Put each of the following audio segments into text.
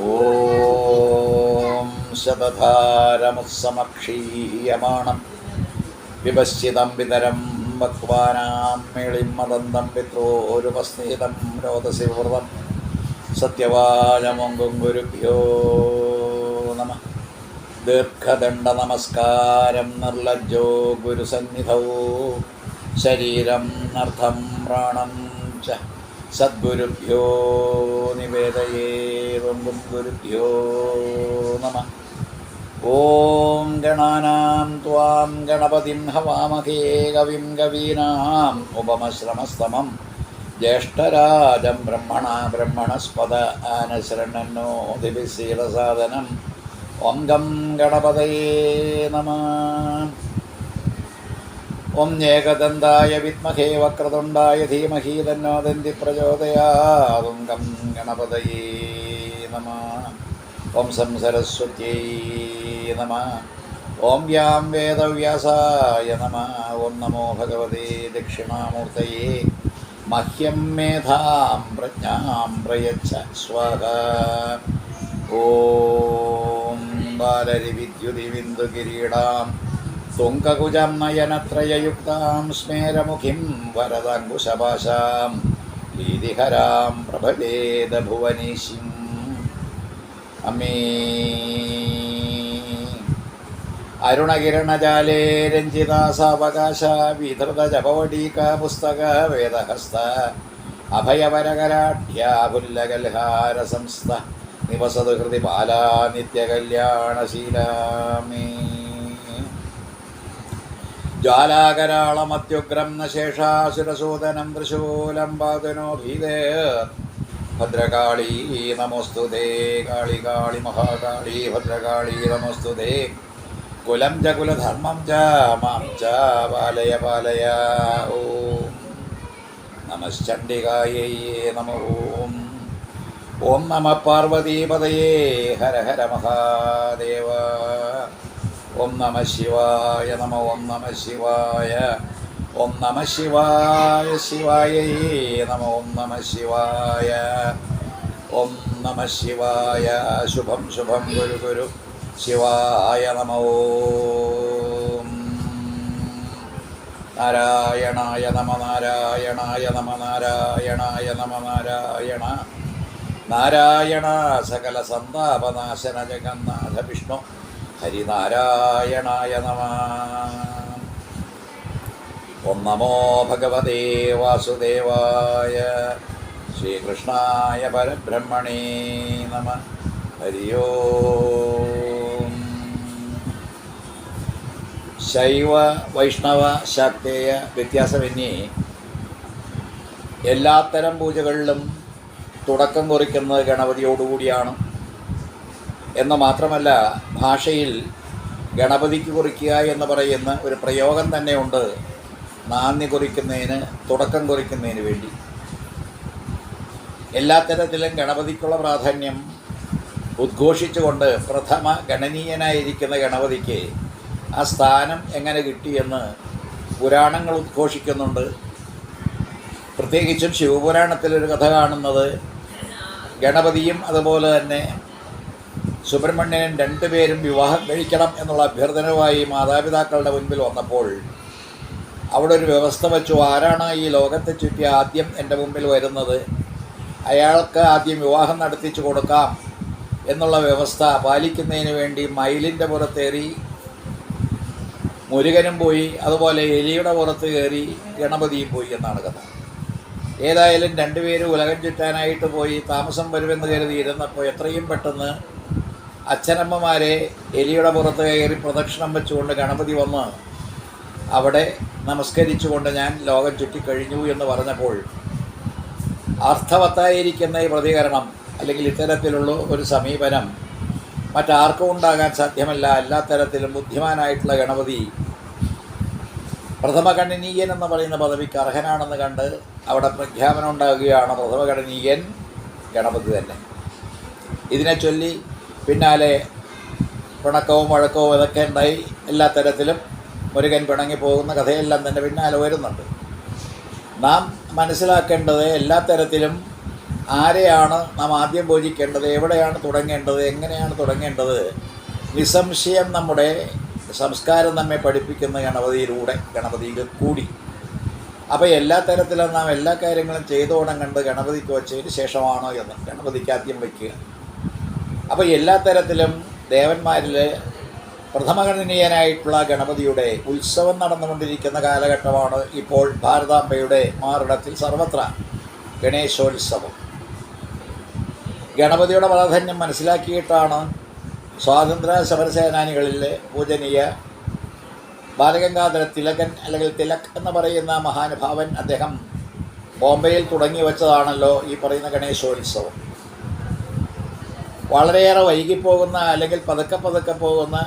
ഓം ശതധാരമുസ്സമക്ഷീയമാണം വിപശ്ചിതം വിതരം വക്വാനാം മേളിം മദന്തം പിത്രോരുപസ്നേതം രോദസി വ്രതം സത്യവാചമൊങ്കും ഗുരുഭ്യോ നമ. ദീർഘദണ്ഡ നമസ്കാരം നിർലജ്ജോ ഗുരുസന്നിധൗ ശരീരം അർത്ഥം പ്രാണം ച സദ്ഗുരുഭ്യോ നിവേദയേവം ഗുരുഭ്യോ നമ. ഓം ഗണാനാം ത്വാം ഗണപതിം ഹവാമഹേ കവിം കവീനാം ഉപമശ്രമസ്തമം ജ്യേഷ്ഠരാജം ബ്രഹ്മണസ്പദ ആനശരണന്നോതിഭിശീലസാദനം. ഓം ഗം ഗണപതയേ നമഃ. ഓം ഏകദന്തായ വിദ്മഹേ വക്രതുണ്ടായ ധീമഹി തന്നോ ദന്തി പ്രചോദയാത്. ഓം ഗം ഗണപതയേ നമഃ. ഓം സം സരസ്വത്യൈ നമഃ. ഓം വ്യാം വേദവ്യാസായ നമഃ. ഓം നമോ ഭഗവതേ ദക്ഷിണാമൂർത്തയേ മഹ്യം മേധാം പ്രജ്ഞാം പ്രയച്ഛ സ്വാഹ. ഓം ബാലരിവിദ്യുതിബിന്ദുകിരീടാം തുങ്കകുജം നയനത്രയയുക്താം സ്മേരമുഖിം വരദാങ്കുശപാശാം ഭീതിഹരാം പ്രഭവേദ ഭുവനീശിം. അമ്മേ അരുണകിരണജാലേ രഞ്ജിതാസാവകാശ വിധൃത ജപവടീക പുസ്തക വേദഹസ്ത അഭയവരകരാഢ്യാപുല്ലകൽഹാര സംസ്ഥ നിവസതു ഹൃദി ബാലാ നിത്യകല്യാണശീലാമേ. ജ്വാലാകരാളമത്യുഗ്രം ന ശേഷാസുരസൂദനം ത്രിശൂലം പാതുനോ ഭീതേ. ഭദ്രകാളീ നമോസ്തുതേ. കാളി കാളി മഹാകാളി ഭദ്രകാളി നമോസ്തുതേ. കുലം ച കുലധർമ്മം ച മാം ച പാലയ പാലയ. ഓം നമശ്ചണ്ഡികായൈ നമഃ. ഓം നമഃ പാർവതീപതയേ ഹര ഹര മഹാദേവ. ഓം നമഃ ശിവായ നമഃ. ഓം നമഃ ശിവായ. ഓം നമഃ ശിവായ ശിവായൈ നമഃ. ഓം നമഃ ശിവായ. ഓം നമഃ ശിവായ. ശുഭം ശുഭം ഗുരു ഗുരു ശിവായ നമഃ. ഓം നാരായണായ നമ. നാരായണായ നമ. നാരായണായ നമ. നാരായണ നാരായണ സകല സന്താപനാശന ജഗന്നാഥ വിഷ്ണു ഹരിനാരായണായ നമ. ഓം നമോ ഭഗവതേ വാസുദേവായ. ശ്രീകൃഷ്ണായ പരബ്രഹ്മണേ നമ. ഹരി ഓം. ശൈവ വൈഷ്ണവ ശാക്തേയ വ്യത്യാസമന്യേ എല്ലാത്തരം പൂജകളിലും തുടക്കം കുറിക്കുന്നത് ഗണപതിയോടുകൂടിയാണ് എന്ന് മാത്രമല്ല, ഭാഷയിൽ ഗണപതിക്ക് കുറിക്കുക എന്ന് പറയുന്ന ഒരു പ്രയോഗം തന്നെയുണ്ട് നാന്ദി കുറിക്കുന്നതിന്, തുടക്കം കുറിക്കുന്നതിന് വേണ്ടി. എല്ലാ തരത്തിലും ഗണപതിക്കുള്ള പ്രാധാന്യം ഉദ്ഘോഷിച്ചുകൊണ്ട് പ്രഥമ ഗണനീയനായിരിക്കുന്ന ഗണപതിക്ക് ആ സ്ഥാനം എങ്ങനെ കിട്ടിയെന്ന് പുരാണങ്ങൾ ഉദ്ഘോഷിക്കുന്നുണ്ട്. പ്രത്യേകിച്ചും ശിവപുരാണത്തിലൊരു കഥ കാണുന്നത് ഗണപതിയും അതുപോലെ തന്നെ സുബ്രഹ്മണ്യനും രണ്ടുപേരും വിവാഹം കഴിക്കണം എന്നുള്ള അഭ്യർത്ഥനയുമായി മാതാപിതാക്കളുടെ മുൻപിൽ വന്നപ്പോൾ അവിടെ ഒരു വ്യവസ്ഥ വെച്ചു. ആരാണ് ഈ ലോകത്തെ ചുറ്റി ആദ്യം എൻ്റെ മുമ്പിൽ വരുന്നത്, അയാൾക്ക് ആദ്യം വിവാഹം നടത്തിച്ചു കൊടുക്കാം എന്നുള്ള വ്യവസ്ഥ പാലിക്കുന്നതിന് വേണ്ടി മയിലിൻ്റെ പുറത്തേറി മുരുകനും പോയി, അതുപോലെ എലിയുടെ പുറത്ത് കയറി ഗണപതിയും പോയി എന്നാണ് കഥ. ഏതായാലും രണ്ടുപേരും ഉലകം ചുറ്റാനായിട്ട് പോയി. താമസം വരുമെന്ന് കരുതി ഇരുന്നപ്പോൾ എത്രയും പെട്ടെന്ന് അച്ഛനമ്മമാരെ എലിയുടെ പുറത്ത് കയറി പ്രദക്ഷിണം വെച്ചുകൊണ്ട് ഗണപതി വന്ന് അവിടെ നമസ്കരിച്ചുകൊണ്ട് ഞാൻ ലോകം ചുറ്റിക്കഴിഞ്ഞു എന്ന് പറഞ്ഞപ്പോൾ അർത്ഥവത്തായിരിക്കുന്ന ഈ പ്രതികരണം അല്ലെങ്കിൽ ഇത്തരത്തിലുള്ള ഒരു സമീപനം മറ്റാർക്കും ഉണ്ടാകാൻ സാധ്യമല്ല. എല്ലാ തരത്തിലും ബുദ്ധിമാനായിട്ടുള്ള ഗണപതി പ്രഥമ ഗണനീയൻ എന്ന് പറയുന്ന പദവിക്ക് അർഹനാണെന്ന് കണ്ട് അവിടെ പ്രഖ്യാപനം ഉണ്ടാകുകയാണ്. പ്രഥമ ഗണനീയൻ ഗണപതി തന്നെ. ഇതിനെ ചൊല്ലി പിന്നാലെ പിണക്കവും വഴക്കവും ഇതൊക്കെ ഉണ്ടായി. എല്ലാ തരത്തിലും മുരുകൻ പിണങ്ങിപ്പോകുന്ന കഥയെല്ലാം തന്നെ പിന്നാലെ വരുന്നുണ്ട്. നാം മനസ്സിലാക്കേണ്ടത് എല്ലാ തരത്തിലും ആരെയാണ് നാം ആദ്യം പൂജിക്കേണ്ടത്, എവിടെയാണ് തുടങ്ങേണ്ടത്, എങ്ങനെയാണ് തുടങ്ങേണ്ടത്, നിസ്സംശയം നമ്മുടെ സംസ്കാരം നമ്മെ പഠിപ്പിക്കുന്ന ഗണപതിയിൽ കൂടി. അപ്പോൾ എല്ലാ തരത്തിലും നാം എല്ലാ കാര്യങ്ങളും ചെയ്തു തുടങ്ങേണ്ടത് ഗണപതിക്ക് വച്ചതിന് ശേഷമാണോ എന്ന് ഗണപതിക്ക് ആദ്യം വയ്ക്കുക. അപ്പോൾ എല്ലാ തരത്തിലും ദേവന്മാരിൽ പ്രഥമഗണനീയനായിട്ടുള്ള ഗണപതിയുടെ ഉത്സവം നടന്നുകൊണ്ടിരിക്കുന്ന കാലഘട്ടമാണ് ഇപ്പോൾ. ഭാരതാംബയുടെ മാറിടത്തിൽ സർവത്ര ഗണേശോത്സവം. ഗണപതിയുടെ പ്രാധാന്യം മനസ്സിലാക്കിയിട്ടാണ് സ്വാതന്ത്ര്യ സമരസേനാനികളിൽ പൂജനീയ ബാലഗംഗാധര തിലകൻ അല്ലെങ്കിൽ തിലക് എന്ന് പറയുന്ന മഹാനുഭാവൻ, അദ്ദേഹം ബോംബെയിൽ തുടങ്ങി വെച്ചതാണല്ലോ ഈ പറയുന്ന ഗണേശോത്സവം. വളരെയേറെ വൈകിപ്പോകുന്ന അല്ലെങ്കിൽ പതുക്കെ പോകുന്ന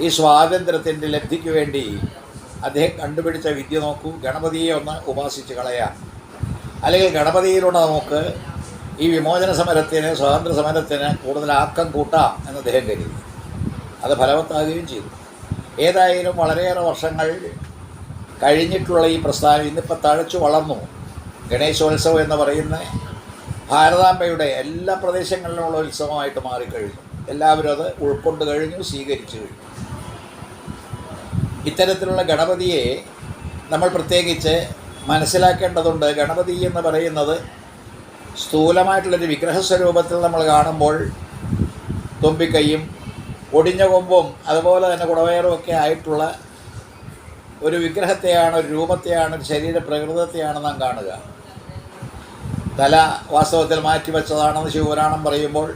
ഈ സ്വാതന്ത്ര്യത്തിൻ്റെ ലബ്ധിക്ക് വേണ്ടി അദ്ദേഹം കണ്ടുപിടിച്ച വിദ്യ നോക്കൂ. ഗണപതിയെ ഒന്ന് ഉപാസിച്ച് കളയാം, അല്ലെങ്കിൽ ഗണപതിയിലൂടെ നമുക്ക് ഈ വിമോചന സമരത്തിന്, സ്വാതന്ത്ര്യ സമരത്തിന് കൂടുതൽ ആക്കം കൂട്ടാം എന്ന് അദ്ദേഹം കരുതി. അത് ഫലവത്താകുകയും ചെയ്തു. ഏതായാലും വളരെയേറെ വർഷങ്ങൾ കഴിഞ്ഞിട്ടുള്ള ഈ പ്രസ്ഥാനം ഇന്നിപ്പോൾ തഴച്ചു വളർന്നു. ഗണേശോത്സവം എന്ന് പറയുന്ന ഭാരതാംബയുടെ എല്ലാ പ്രദേശങ്ങളിലുമുള്ള ഉത്സവമായിട്ട് മാറിക്കഴിഞ്ഞു. എല്ലാവരും അത് ഉൾക്കൊണ്ട് കഴിഞ്ഞു, സ്വീകരിച്ചു കഴിഞ്ഞു. ഇത്തരത്തിലുള്ള ഗണപതിയെ നമ്മൾ പ്രത്യേകിച്ച് മനസ്സിലാക്കേണ്ടതുണ്ട്. ഗണപതി എന്ന് പറയുന്നത് സ്ഥൂലമായിട്ടുള്ളൊരു വിഗ്രഹസ്വരൂപത്തിൽ നമ്മൾ കാണുമ്പോൾ തുമ്പിക്കൈയും ഒടിഞ്ഞ കൊമ്പും അതുപോലെ തന്നെ കുടവയറും ഒക്കെ ആയിട്ടുള്ള ഒരു വിഗ്രഹത്തെയാണ്, ഒരു രൂപത്തെയാണ്, ഒരു ശരീരപ്രകൃതത്തെയാണ് നാം കാണുക. തല വാസ്തവത്തിൽ മാറ്റിവെച്ചതാണെന്ന് ശിവപുരാണം പറയുമ്പോൾ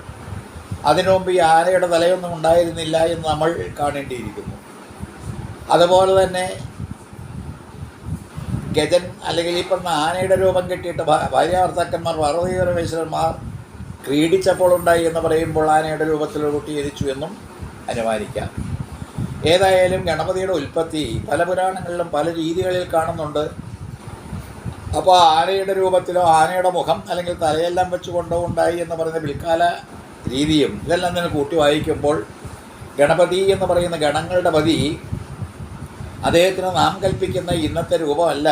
അതിനു മുമ്പ് ഈ ആനയുടെ തലയൊന്നും ഉണ്ടായിരുന്നില്ല എന്ന് നമ്മൾ കാണേണ്ടിയിരിക്കുന്നു. അതുപോലെ തന്നെ ഗജൻ അല്ലെങ്കിൽ ഈ പറഞ്ഞ ആനയുടെ രൂപം കെട്ടിയിട്ട് ഭാര്യാഭർത്താക്കന്മാർ പാർവതീപരമേശ്വരന്മാർ ക്രീഡിച്ചപ്പോൾ ഉണ്ടായി എന്ന് പറയുമ്പോൾ ആനയുടെ രൂപത്തിൽ കുട്ടി ജനിച്ചു എന്നും അനുമാനിക്കാം. ഏതായാലും ഗണപതിയുടെ ഉൽപ്പത്തി പല പുരാണങ്ങളിലും പല രീതികളിൽ കാണുന്നുണ്ട്. അപ്പോൾ ആനയുടെ രൂപത്തിലോ ആനയുടെ മുഖം അല്ലെങ്കിൽ തലയെല്ലാം വെച്ചുകൊണ്ടോ ഉണ്ടായി എന്ന് പറയുന്ന പിൽക്കാല രീതിയും ഇതെല്ലാം തന്നെ കൂട്ടി വായിക്കുമ്പോൾ ഗണപതി എന്ന് പറയുന്ന ഗണങ്ങളുടെ പതി അദ്ദേഹത്തിന് നാം കൽപ്പിക്കുന്ന ഇന്നത്തെ രൂപമല്ല,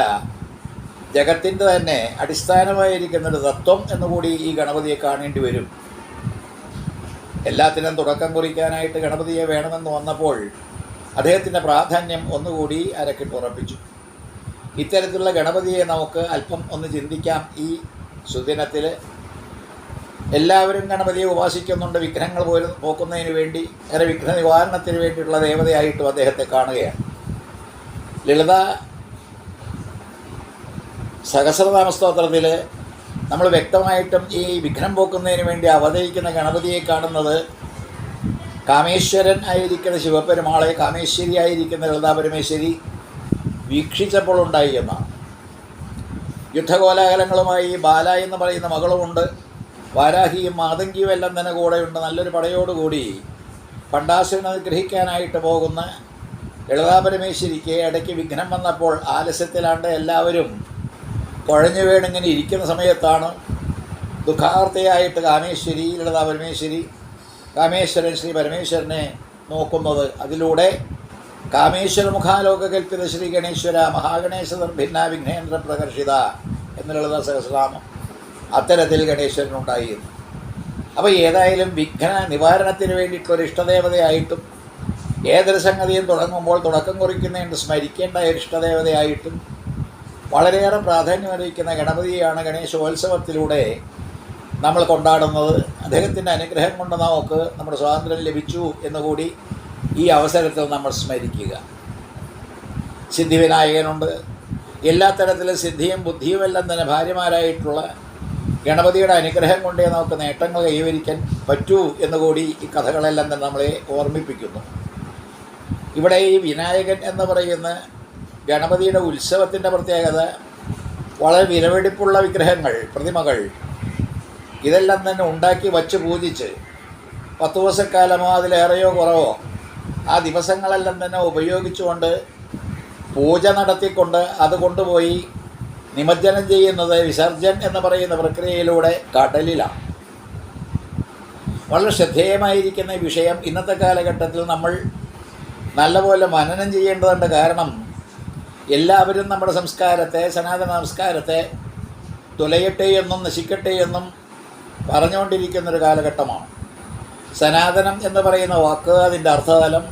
ജഗത്തിൻ്റെ തന്നെ അടിസ്ഥാനമായിരിക്കുന്നൊരു തത്വം എന്നുകൂടി ഈ ഗണപതിയെ കാണേണ്ടി വരും. എല്ലാത്തിനും തുടക്കം കുറിക്കാനായിട്ട് ഗണപതിയെ വേണമെന്ന് വന്നപ്പോൾ അദ്ദേഹത്തിൻ്റെ പ്രാധാന്യം ഒന്നുകൂടി അരക്കിട്ടുറപ്പിച്ചു. ഇത്തരത്തിലുള്ള ഗണപതിയെ നമുക്ക് അല്പം ഒന്ന് ചിന്തിക്കാം. ഈ സുദിനത്തിൽ എല്ലാവരും ഗണപതിയെ ഉപാസിക്കുന്നുണ്ട്. വിഗ്രഹങ്ങൾ പോക്കുന്നതിന് വേണ്ടി, അങ്ങനെ വിഗ്രഹ നിവാരണത്തിന് വേണ്ടിയിട്ടുള്ള ദേവതയായിട്ടും അദ്ദേഹത്തെ കാണുകയാണ്. ലളിത സഹസ്രനാമ സ്തോത്രത്തിൽ നമ്മൾ വ്യക്തമായിട്ടും ഈ വിഘ്നം പോക്കുന്നതിന് വേണ്ടി അവതരിക്കുന്ന ഗണപതിയെ കാണുന്നത് കാമേശ്വരൻ ആയിരിക്കുന്ന ശിവപെരുമാളെ കാമേശ്വരി ആയിരിക്കുന്ന ലളിതാ പരമേശ്വരി വീക്ഷിച്ചപ്പോൾ ഉണ്ടായി എന്നാണ്. യുദ്ധകോലാഹലങ്ങളുമായി ബാല എന്ന് പറയുന്ന മകളുമുണ്ട്, വാരാഹിയും മാതങ്കിയും എല്ലാം തന്നെ കൂടെയുണ്ട്. നല്ലൊരു പടയോടുകൂടി പണ്ടാസുരനെ ഗ്രഹിക്കാനായിട്ട് പോകുന്ന ലളിതാ പരമേശ്വരിക്ക് ഇടയ്ക്ക് വിഘ്നം വന്നപ്പോൾ ആലസ്യത്തിലാണ്ട് എല്ലാവരും കുഴഞ്ഞു വീണിങ്ങനെ ഇരിക്കുന്ന സമയത്താണ് ദുഃഖാർത്തയായിട്ട് കാമേശ്വരി ലളിതാ പരമേശ്വരി കാമേശ്വരൻ ശ്രീ പരമേശ്വരനെ നോക്കുന്നത്. അതിലൂടെ കാമേശ്വര മുഖാലോക കൽപ്പിത ശ്രീ ഗണേശ്വര മഹാഗണേശ ഭിന്ന വിഘ്നേന്ദ്ര പ്രകർഷിത എന്ന ലളിത സഹസ്രനാമം അത്തരത്തിൽ ഗണേശ്വരനുണ്ടായിരുന്നു. അപ്പോൾ ഏതായാലും വിഘ്ന നിവാരണത്തിന് വേണ്ടിയിട്ടുള്ളൊരു ഇഷ്ടദേവതയായിട്ടും ഏതൊരു സംഗതിയും തുടങ്ങുമ്പോൾ തുടക്കം കുറിക്കുന്നതിന് സ്മരിക്കേണ്ട ഒരു ഇഷ്ടദേവതയായിട്ടും വളരെയേറെ പ്രാധാന്യമറിയിക്കുന്ന ഗണപതിയെയാണ് ഗണേശോത്സവത്തിലൂടെ നമ്മൾ കൊണ്ടാടുന്നത്. അദ്ദേഹത്തിൻ്റെ അനുഗ്രഹം കൊണ്ട് നമുക്ക് നമ്മുടെ സ്വാതന്ത്ര്യം ലഭിച്ചു എന്നുകൂടി ഈ അവസരത്തിൽ നമ്മൾ സ്മരിക്കുക. സിദ്ധിവിനായകനുണ്ട്. എല്ലാ തരത്തിലും സിദ്ധിയും ബുദ്ധിയുമെല്ലാം തന്നെ ഭാര്യമാരായിട്ടുള്ള ഗണപതിയുടെ അനുഗ്രഹം കൊണ്ടേ നമുക്ക് നേട്ടങ്ങൾ കൈവരിക്കാൻ പറ്റൂ എന്നുകൂടി ഈ കഥകളെല്ലാം തന്നെ നമ്മളെ ഓർമ്മിപ്പിക്കുന്നു. ഇവിടെ ഈ വിനായകൻ എന്ന് പറയുന്ന ഗണപതിയുടെ ഉത്സവത്തിൻ്റെ പ്രത്യേകത വളരെ വിലപിടിപ്പുള്ള വിഗ്രഹങ്ങൾ, പ്രതിമകൾ ഇതെല്ലാം തന്നെ ഉണ്ടാക്കി വച്ച് പൂജിച്ച് 10 ദിവസക്കാലമോ അതിലേറെയോ കുറവോ ആ ദിവസങ്ങളെല്ലാം തന്നെ ഉപയോഗിച്ചുകൊണ്ട് പൂജ നടത്തിക്കൊണ്ട് അത് കൊണ്ടുപോയി നിമജ്ജനം ചെയ്യുന്നത് വിസർജൻ എന്ന് പറയുന്ന പ്രക്രിയയിലൂടെ കടലിലാണ്. വളരെ ശ്രദ്ധേയമായിരിക്കുന്ന വിഷയം ഇന്നത്തെ കാലഘട്ടത്തിൽ നമ്മൾ നല്ലപോലെ മനനം ചെയ്യേണ്ടതുണ്ട്. കാരണം എല്ലാവരും നമ്മുടെ സംസ്കാരത്തെ, സനാതന സംസ്കാരത്തെ തുലയട്ടെ എന്നും നശിക്കട്ടെ എന്നും പറഞ്ഞുകൊണ്ടിരിക്കുന്നൊരു കാലഘട്ടമാണ്. സനാതനം എന്ന് പറയുന്ന വാക്ക്, അതിൻ്റെ അർത്ഥതലം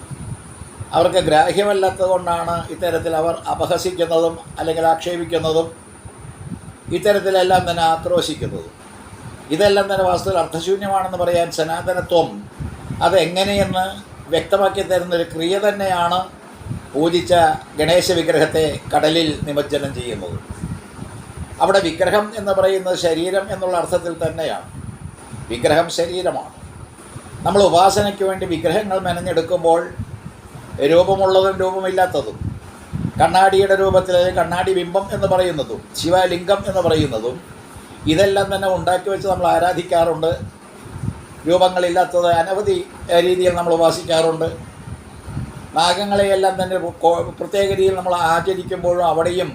അവർക്ക് ഗ്രാഹ്യമല്ലാത്തത് കൊണ്ടാണ് ഇത്തരത്തിൽ അവർ അപഹസിക്കുന്നതും അല്ലെങ്കിൽ ആക്ഷേപിക്കുന്നതും ഇത്തരത്തിലെല്ലാം തന്നെ ആക്രോശിക്കുന്നതും. ഇതെല്ലാം തന്നെ വാസ്തവത്തിൽ അർത്ഥശൂന്യമാണെന്ന് പറയാൻ സനാതനത്വം അതെങ്ങനെയെന്ന് വ്യക്തമാക്കി തരുന്നൊരു ക്രിയ തന്നെയാണ് പൂജിച്ച ഗണേശ വിഗ്രഹത്തെ കടലിൽ നിമജ്ജനം ചെയ്യുന്നത്. അവിടെ വിഗ്രഹം എന്ന് പറയുന്നത് ശരീരം എന്നുള്ള അർത്ഥത്തിൽ തന്നെയാണ്. വിഗ്രഹം ശരീരമാണ്. നമ്മൾ ഉപാസനയ്ക്ക് വേണ്ടി വിഗ്രഹങ്ങൾ മെനഞ്ഞെടുക്കുമ്പോൾ രൂപമുള്ളതും രൂപമില്ലാത്തതും, കണ്ണാടിയുടെ രൂപത്തിൽ കണ്ണാടി ബിംബം എന്ന് പറയുന്നതും ശിവലിംഗം എന്ന് പറയുന്നതും ഇതെല്ലാം തന്നെ ഉണ്ടാക്കി വെച്ച് നമ്മൾ ആരാധിക്കാറുണ്ട്. രൂപങ്ങളില്ലാത്തത് അനവധി രീതിയിൽ നമ്മൾ ഉപാസിക്കാറുണ്ട്. നാഗങ്ങളെയെല്ലാം തന്നെ പ്രത്യേക രീതിയിൽ നമ്മൾ ആചരിക്കുമ്പോഴും അവിടെയും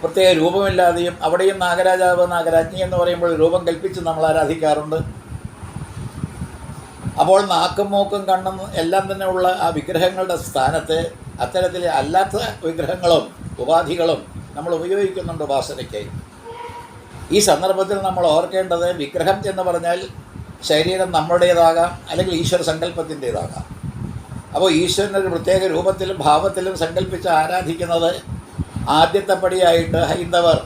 പ്രത്യേക രൂപമില്ലാതെയും അവിടെയും നാഗരാജാവ് നാഗരാജ്ഞി എന്ന് പറയുമ്പോൾ രൂപം കൽപ്പിച്ച് നമ്മൾ ആരാധിക്കാറുണ്ട്. അപ്പോൾ നാക്കും മൂക്കും കണ്ണും എല്ലാം തന്നെ ഉള്ള ആ വിഗ്രഹങ്ങളുടെ സ്ഥാനത്ത് അത്തരത്തിൽ അല്ലാത്ത വിഗ്രഹങ്ങളും ഉപാധികളും നമ്മൾ ഉപയോഗിക്കുന്നുണ്ട് ഉപാസനയ്ക്കായി. ഈ സന്ദർഭത്തിൽ നമ്മൾ ഓർക്കേണ്ടത്, വിഗ്രഹം എന്ന് പറഞ്ഞാൽ ശരീരം നമ്മുടേതാകാം, അല്ലെങ്കിൽ ഈശ്വര സങ്കല്പത്തിൻ്റേതാകാം. അപ്പോൾ ഈശ്വരനൊരു പ്രത്യേക രൂപത്തിലും ഭാവത്തിലും സങ്കല്പിച്ച് ആരാധിക്കുന്നത് ആദ്യത്തെ പടിയായിട്ട് ഹൈന്ദവർ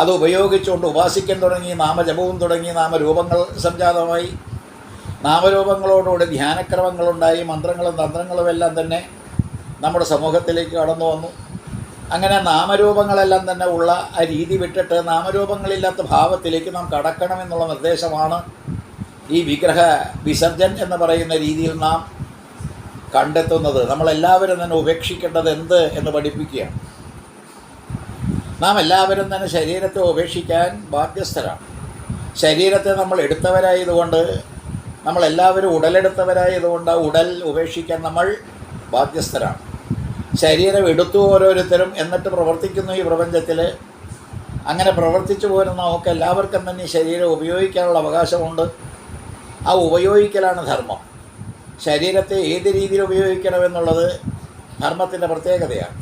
അത് ഉപയോഗിച്ചുകൊണ്ട് ഉപാസിക്കാൻ തുടങ്ങി. നാമജപവും തുടങ്ങി, നാമരൂപങ്ങൾ സംജാതമായി. നാമരൂപങ്ങളോടുകൂടി ധ്യാനക്രമങ്ങളുണ്ടായി. മന്ത്രങ്ങളും തന്ത്രങ്ങളും എല്ലാം തന്നെ നമ്മുടെ സമൂഹത്തിലേക്ക് കടന്നു വന്നു. അങ്ങനെ നാമരൂപങ്ങളെല്ലാം തന്നെ ഉള്ള ആ രീതി വിട്ടിട്ട് നാമരൂപങ്ങളില്ലാത്ത ഭാവത്തിലേക്ക് നാം കടക്കണമെന്നുള്ള നിർദ്ദേശമാണ് ഈ വിഗ്രഹ വിസർജൻ എന്ന് പറയുന്ന രീതിയിൽ നാം കണ്ടെത്തുന്നത്. നമ്മളെല്ലാവരും തന്നെ ഉപേക്ഷിക്കേണ്ടത് എന്ത് എന്ന് പഠിപ്പിക്കുകയാണ്. നാം എല്ലാവരും തന്നെ ശരീരത്തെ ഉപേക്ഷിക്കാൻ ബാധ്യസ്ഥരാണ്. ശരീരത്തെ നമ്മൾ എടുത്തവരായതുകൊണ്ട്, നമ്മളെല്ലാവരും ഉടലെടുത്തവരായതുകൊണ്ട് ആ ഉടൽ ഉപേക്ഷിക്കാൻ നമ്മൾ ബാധ്യസ്ഥരാണ്. ശരീരം എടുത്തു ഓരോരുത്തരും, എന്നിട്ട് പ്രവർത്തിക്കുന്നു ഈ പ്രപഞ്ചത്തിൽ. അങ്ങനെ പ്രവർത്തിച്ചു പോരുന്ന നമുക്ക് എല്ലാവർക്കും തന്നെ ഈ ശരീരം ഉപയോഗിക്കാനുള്ള അവകാശമുണ്ട്. ആ ഉപയോഗിക്കലാണ് ധർമ്മം. ശരീരത്തെ ഏത് രീതിയിൽ ഉപയോഗിക്കണമെന്നുള്ളത് ധർമ്മത്തിൻ്റെ പ്രത്യേകതയാണ്.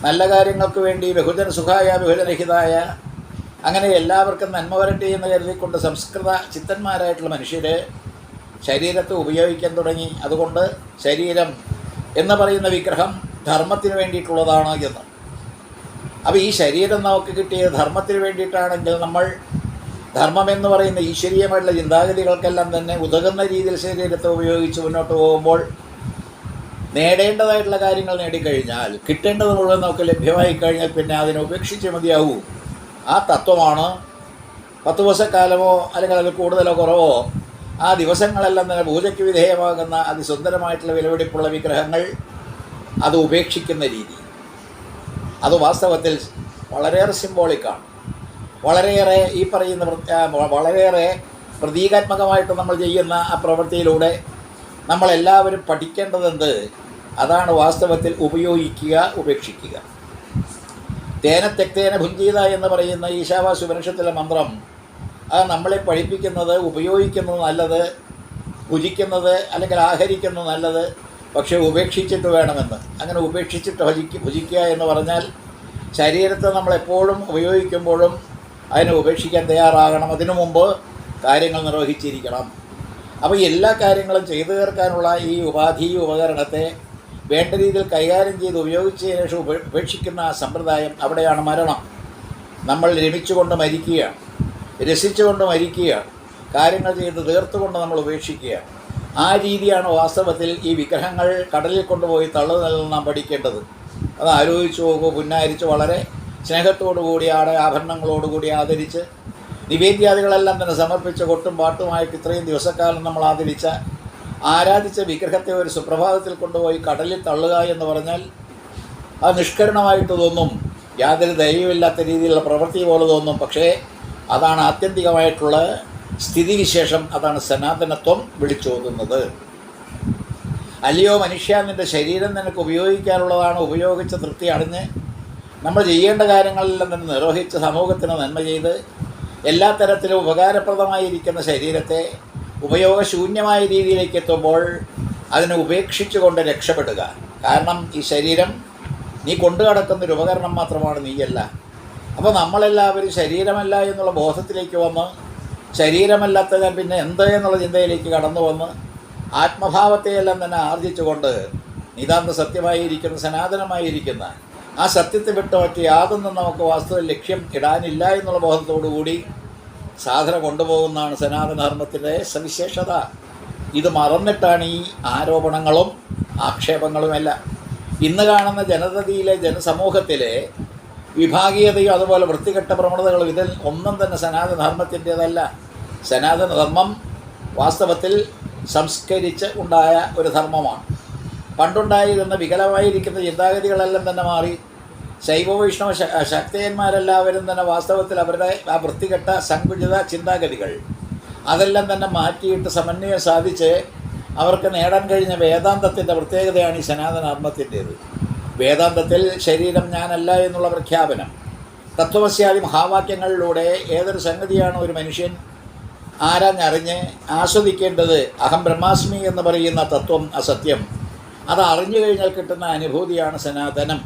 നല്ല കാര്യങ്ങൾക്ക് വേണ്ടി ബഹുജന സുഖായ ബഹുജനഹിതായ, അങ്ങനെ എല്ലാവർക്കും നന്മ വരട്ടെ എന്ന് കരുതിക്കൊണ്ട് സംസ്കൃത ചിത്തന്മാരായിട്ടുള്ള മനുഷ്യർ ശരീരത്തെ ഉപയോഗിക്കാൻ തുടങ്ങി. അതുകൊണ്ട് ശരീരം എന്ന് പറയുന്ന വിഗ്രഹം ധർമ്മത്തിന് വേണ്ടിയിട്ടുള്ളതാണ് എന്ന്. അപ്പോൾ ഈ ശരീരം നമുക്ക് കിട്ടിയത് ധർമ്മത്തിന് വേണ്ടിയിട്ടാണെങ്കിൽ നമ്മൾ ധർമ്മമെന്ന് പറയുന്ന ഈശ്വരീയമായിട്ടുള്ള ചിന്താഗതികൾക്കെല്ലാം തന്നെ ഉതകുന്ന രീതിയിൽ ശരീരത്തെ ഉപയോഗിച്ച് മുന്നോട്ട് പോകുമ്പോൾ നേടേണ്ടതായിട്ടുള്ള കാര്യങ്ങൾ നേടിക്കഴിഞ്ഞാൽ, കിട്ടേണ്ടത് മുഴുവൻ നമുക്ക് ലഭ്യമായി കഴിഞ്ഞാൽ പിന്നെ അതിനെ ഉപേക്ഷിച്ച് മതിയാവൂ. ആ തത്വമാണ് 10 ദിവസക്കാലമോ അല്ലെങ്കിൽ അതിൽ കൂടുതലോ കുറവോ ആ ദിവസങ്ങളെല്ലാം തന്നെ പൂജയ്ക്ക് വിധേയമാകുന്ന അതിസുന്ദരമായിട്ടുള്ള വിലപിടിപ്പുള്ള വിഗ്രഹങ്ങൾ അത് ഉപേക്ഷിക്കുന്ന രീതി. അത് വാസ്തവത്തിൽ വളരെയേറെ സിംബോളിക്കാണ്. വളരെയേറെ ഈ പറയുന്ന വളരെയേറെ പ്രതീകാത്മകമായിട്ട് നമ്മൾ ചെയ്യുന്ന ആ പ്രവൃത്തിയിലൂടെ നമ്മളെല്ലാവരും പഠിക്കേണ്ടതെന്ത്, അതാണ് വാസ്തവത്തിൽ ഉപയോഗിക്കുക, ഉപേക്ഷിക്കുക. തേന തെക്തേന ഭുഞ്ചീത എന്ന് പറയുന്ന ഈശാവാസ്യ ഉപനിഷത്തിലെ മന്ത്രം അത് നമ്മളെ പഠിപ്പിക്കുന്നത് ഉപയോഗിക്കുന്നത് നല്ലത്, ഭുജിക്കുന്നത് അല്ലെങ്കിൽ ആഹരിക്കുന്നത് നല്ലത്, പക്ഷേ ഉപേക്ഷിച്ചിട്ട് വേണമെന്ന്. അങ്ങനെ ഉപേക്ഷിച്ചിട്ട് ഭുജിക്കുക എന്ന് പറഞ്ഞാൽ ശരീരത്തെ നമ്മളെപ്പോഴും ഉപയോഗിക്കുമ്പോഴും അതിനെ ഉപേക്ഷിക്കാൻ തയ്യാറാകണം. അതിനു മുമ്പ് കാര്യങ്ങൾ നിർവഹിച്ചിരിക്കണം. അപ്പോൾ എല്ലാ കാര്യങ്ങളും ചെയ്തു തീർക്കാനുള്ള ഈ ഉപാധി ഉപകരണത്തെ വേണ്ട രീതിയിൽ കൈകാര്യം ചെയ്ത് ഉപയോഗിച്ചതിന് ശേഷം ഉപേക്ഷിക്കുന്ന സമ്പ്രദായം, അവിടെയാണ് മരണം. നമ്മൾ രമിച്ചുകൊണ്ട് മരിക്കുകയാണ്, രസിച്ചുകൊണ്ട് മരിക്കുകയാണ്, കാര്യങ്ങൾ ചെയ്ത് തീർത്തുകൊണ്ട് നമ്മൾ ഉപേക്ഷിക്കുകയാണ്. ആ രീതിയാണ് വാസ്തവത്തിൽ ഈ വിഗ്രഹങ്ങൾ കടലിൽ കൊണ്ടുപോയി തള്ളുന്നതിൽ നാം പഠിക്കേണ്ടത്. അത് ആലോചിച്ച് നോക്കൂ. പുന്നാരിച്ച് വളരെ സ്നേഹത്തോടുകൂടി ആഭരണങ്ങളോടുകൂടി ആദരിച്ച് നിവേദ്യാദികളെല്ലാം തന്നെ സമർപ്പിച്ച് കൊട്ടും പാട്ടുമായിട്ട് ഇത്രയും ദിവസക്കാലം നമ്മൾ ആരാധിച്ച വിഗ്രഹത്തെ ഒരു സുപ്രഭാതത്തിൽ കൊണ്ടുപോയി കടലിൽ തള്ളുക എന്ന് പറഞ്ഞാൽ അത് നിഷ്കരുണമായിട്ട് തോന്നും, യാതൊരു ദയവുമില്ലാത്ത രീതിയിലുള്ള പ്രവൃത്തി പോലെ തോന്നും. പക്ഷേ അതാണ് ആത്യന്തികമായിട്ടുള്ള സ്ഥിതിവിശേഷം. അതാണ് സനാതനത്വം വിളിച്ചോതുന്നത്. അല്ലയോ മനുഷ്യ, നിൻ്റെ ശരീരം നിനക്ക് ഉപയോഗിക്കാനുള്ളതാണ്. ഉപയോഗിച്ച തൃപ്തി അടഞ്ഞ് നമ്മൾ ചെയ്യേണ്ട കാര്യങ്ങളെല്ലാം തന്നെ നിർവഹിച്ച് സമൂഹത്തിന് നന്മ ചെയ്ത് എല്ലാ തരത്തിലും ഉപകാരപ്രദമായിരിക്കുന്ന ശരീരത്തെ ഉപയോഗശൂന്യമായ രീതിയിലേക്ക് എത്തുമ്പോൾ അതിനെ ഉപേക്ഷിച്ചുകൊണ്ട് രക്ഷപ്പെടുക. കാരണം ഈ ശരീരം നീ കൊണ്ടു നടക്കുന്നൊരു ഉപകരണം മാത്രമാണ്, നീയല്ല. അപ്പോൾ നമ്മളെല്ലാവരും ശരീരമല്ല എന്നുള്ള ബോധത്തിലേക്ക് വന്ന്, ശരീരമല്ലാത്ത ഞാൻ പിന്നെ എന്ത് എന്നുള്ള ചിന്തയിലേക്ക് കടന്നു വന്ന് ആത്മഭാവത്തെയെല്ലാം തന്നെ ആർജിച്ചുകൊണ്ട് നിതാന്ത സത്യമായിരിക്കുന്ന, സനാതനമായിരിക്കുന്ന ആ സത്യത്തെ വിട്ട് മറ്റ് യാതൊന്നും നമുക്ക് വാസ്തവ ലക്ഷ്യം ഇടാനില്ല എന്നുള്ള ബോധത്തോടു കൂടി സാധന കൊണ്ടുപോകുന്നതാണ് സനാതനധർമ്മത്തിൻ്റെ സവിശേഷത. ഇത് മറന്നിട്ടാണ് ഈ ആരോപണങ്ങളും ആക്ഷേപങ്ങളുമെല്ലാം. ഇന്ന് കാണുന്ന ജനതയിലെ ജനസമൂഹത്തിലെ വിഭാഗീയതയും അതുപോലെ വൃത്തികെട്ട പ്രവണതകളും ഇതിൽ ഒന്നും തന്നെ സനാതനധർമ്മത്തിൻ്റേതല്ല. സനാതനധർമ്മം വാസ്തവത്തിൽ സംസ്കരിച്ച് ഉണ്ടായ ഒരു ധർമ്മമാണ്. പണ്ടുണ്ടായിരുന്ന വികലമായിരിക്കുന്ന ചിന്താഗതികളെല്ലാം തന്നെ മാറി ശൈവ വൈഷ്ണവ ശക്തയന്മാരെല്ലാവരും തന്നെ വാസ്തവത്തിൽ അവരുടെ ആ വൃത്തികെട്ട സങ്കുചിത ചിന്താഗതികൾ അതെല്ലാം തന്നെ മാറ്റിയിട്ട് സമന്വയം സാധിച്ച് അവർക്ക് നേടാൻ കഴിഞ്ഞ വേദാന്തത്തിൻ്റെ പ്രത്യേകതയാണ് ഈ സനാതനധർമ്മത്തിൻ്റേത്. വേദാന്തത്തിൽ ശരീരം ഞാനല്ല എന്നുള്ള പ്രഖ്യാപനം, തത്വമസ്യാദി മഹാവാക്യങ്ങളിലൂടെ ഏതൊരു സംഗതിയാണ് ഒരു മനുഷ്യൻ ആരാഞ്ഞറിഞ്ഞ് ആസ്വദിക്കേണ്ടത്, അഹം ബ്രഹ്മാസ്മി എന്ന് പറയുന്ന തത്വം അസത്യം, അത് അറിഞ്ഞു കഴിഞ്ഞാൽ കിട്ടുന്ന അനുഭൂതിയാണ് സനാതനം.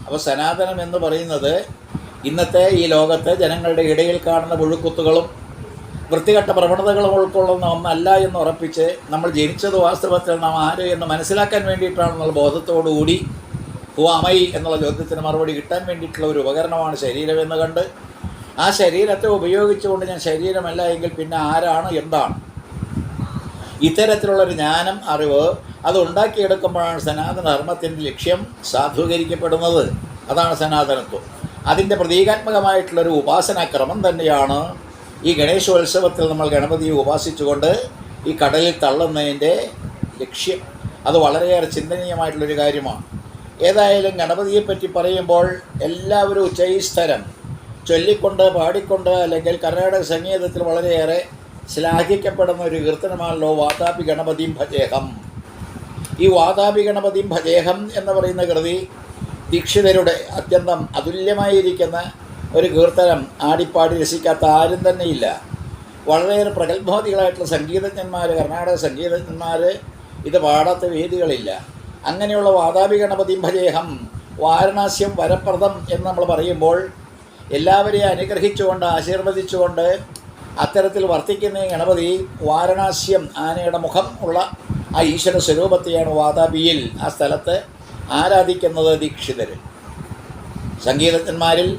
അപ്പോൾ സനാതനം എന്ന് പറയുന്നത് ഇന്നത്തെ ഈ ലോകത്തെ ജനങ്ങളുടെ ഇടയിൽ കാണുന്ന പുഴുക്കുത്തുകളും വൃത്തികെട്ട പ്രവണതകളും ഉൾക്കൊള്ളുന്ന ഒന്നല്ല എന്ന് ഉറപ്പിച്ച് നമ്മൾ ജനിച്ചത് വാസ്തവത്തിൽ നാം ആര് എന്ന് മനസ്സിലാക്കാൻ വേണ്ടിയിട്ടാണെന്നുള്ള ബോധത്തോടുകൂടി ഹുവാമൈ എന്നുള്ള ചോദ്യത്തിന് മറുപടി കിട്ടാൻ വേണ്ടിയിട്ടുള്ള ഒരു ഉപകരണമാണ് ശരീരമെന്ന് കണ്ട് ആ ശരീരത്തെ ഉപയോഗിച്ചുകൊണ്ട് ഞാൻ ശരീരമല്ല എങ്കിൽ പിന്നെ ആരാണ്, എന്താണ്, ഇത്തരത്തിലുള്ളൊരു ജ്ഞാനം, അറിവ് അത് ഉണ്ടാക്കിയെടുക്കുമ്പോഴാണ് സനാതനധർമ്മത്തിൻ്റെ ലക്ഷ്യം സാധൂകരിക്കപ്പെടുന്നത്. അതാണ് സനാതനത്വം. അതിൻ്റെ പ്രതീകാത്മകമായിട്ടുള്ളൊരു ഉപാസനാക്രമം തന്നെയാണ് ഈ ഗണേശോത്സവത്തിൽ നമ്മൾ ഗണപതിയെ ഉപാസിച്ചുകൊണ്ട് ഈ കടലിൽ തള്ളുന്നതിൻ്റെ ലക്ഷ്യം. അത് വളരെയേറെ ചിന്തനീയമായിട്ടുള്ളൊരു കാര്യമാണ്. ഏതായാലും ഗണപതിയെപ്പറ്റി പറയുമ്പോൾ എല്ലാവരും ഉച്ചൈസ്തരം ചൊല്ലിക്കൊണ്ട് പാടിക്കൊണ്ട് അല്ലെങ്കിൽ കർണാടക സംഗീതത്തിൽ വളരെയേറെ ശ്ലാഘിക്കപ്പെടുന്ന ഒരു കീർത്തനമാണല്ലോ വാതാപി ഗണപതിം ഭജേഹം. ഈ വാതാപി ഗണപതിം ഭജേഹം എന്ന് പറയുന്ന കൃതി ദീക്ഷിതരുടെ അത്യന്തം അതുല്യമായിരിക്കുന്ന ഒരു കീർത്തനം ആടിപ്പാടി രസിക്കാത്ത ആരും തന്നെയില്ല. വളരെയേറെ പ്രഗത്ഭോതികളായിട്ടുള്ള സംഗീതജ്ഞന്മാർ, കർണാടക സംഗീതജ്ഞന്മാർ ഇത് പാടാത്ത വേദികളില്ല. അങ്ങനെയുള്ള വാതാപി ഗണപതിം ഭജേഹം, വാരണാസ്യം വരപ്രദം എന്ന് നമ്മൾ പറയുമ്പോൾ എല്ലാവരെയും അനുഗ്രഹിച്ചുകൊണ്ട് ആശീർവദിച്ചുകൊണ്ട് അത്തരത്തിൽ വർത്തിക്കുന്ന ഈ ഗണപതി വാരണാസ്യം, ആനയുടെ മുഖം ഉള്ള ആ ഈശ്വര സ്വരൂപത്തെയാണ് വാതാപിയിൽ ആ സ്ഥലത്ത് ആരാധിക്കുന്നത് ദീക്ഷിതർ. സംഗീതജ്ഞന്മാരിൽ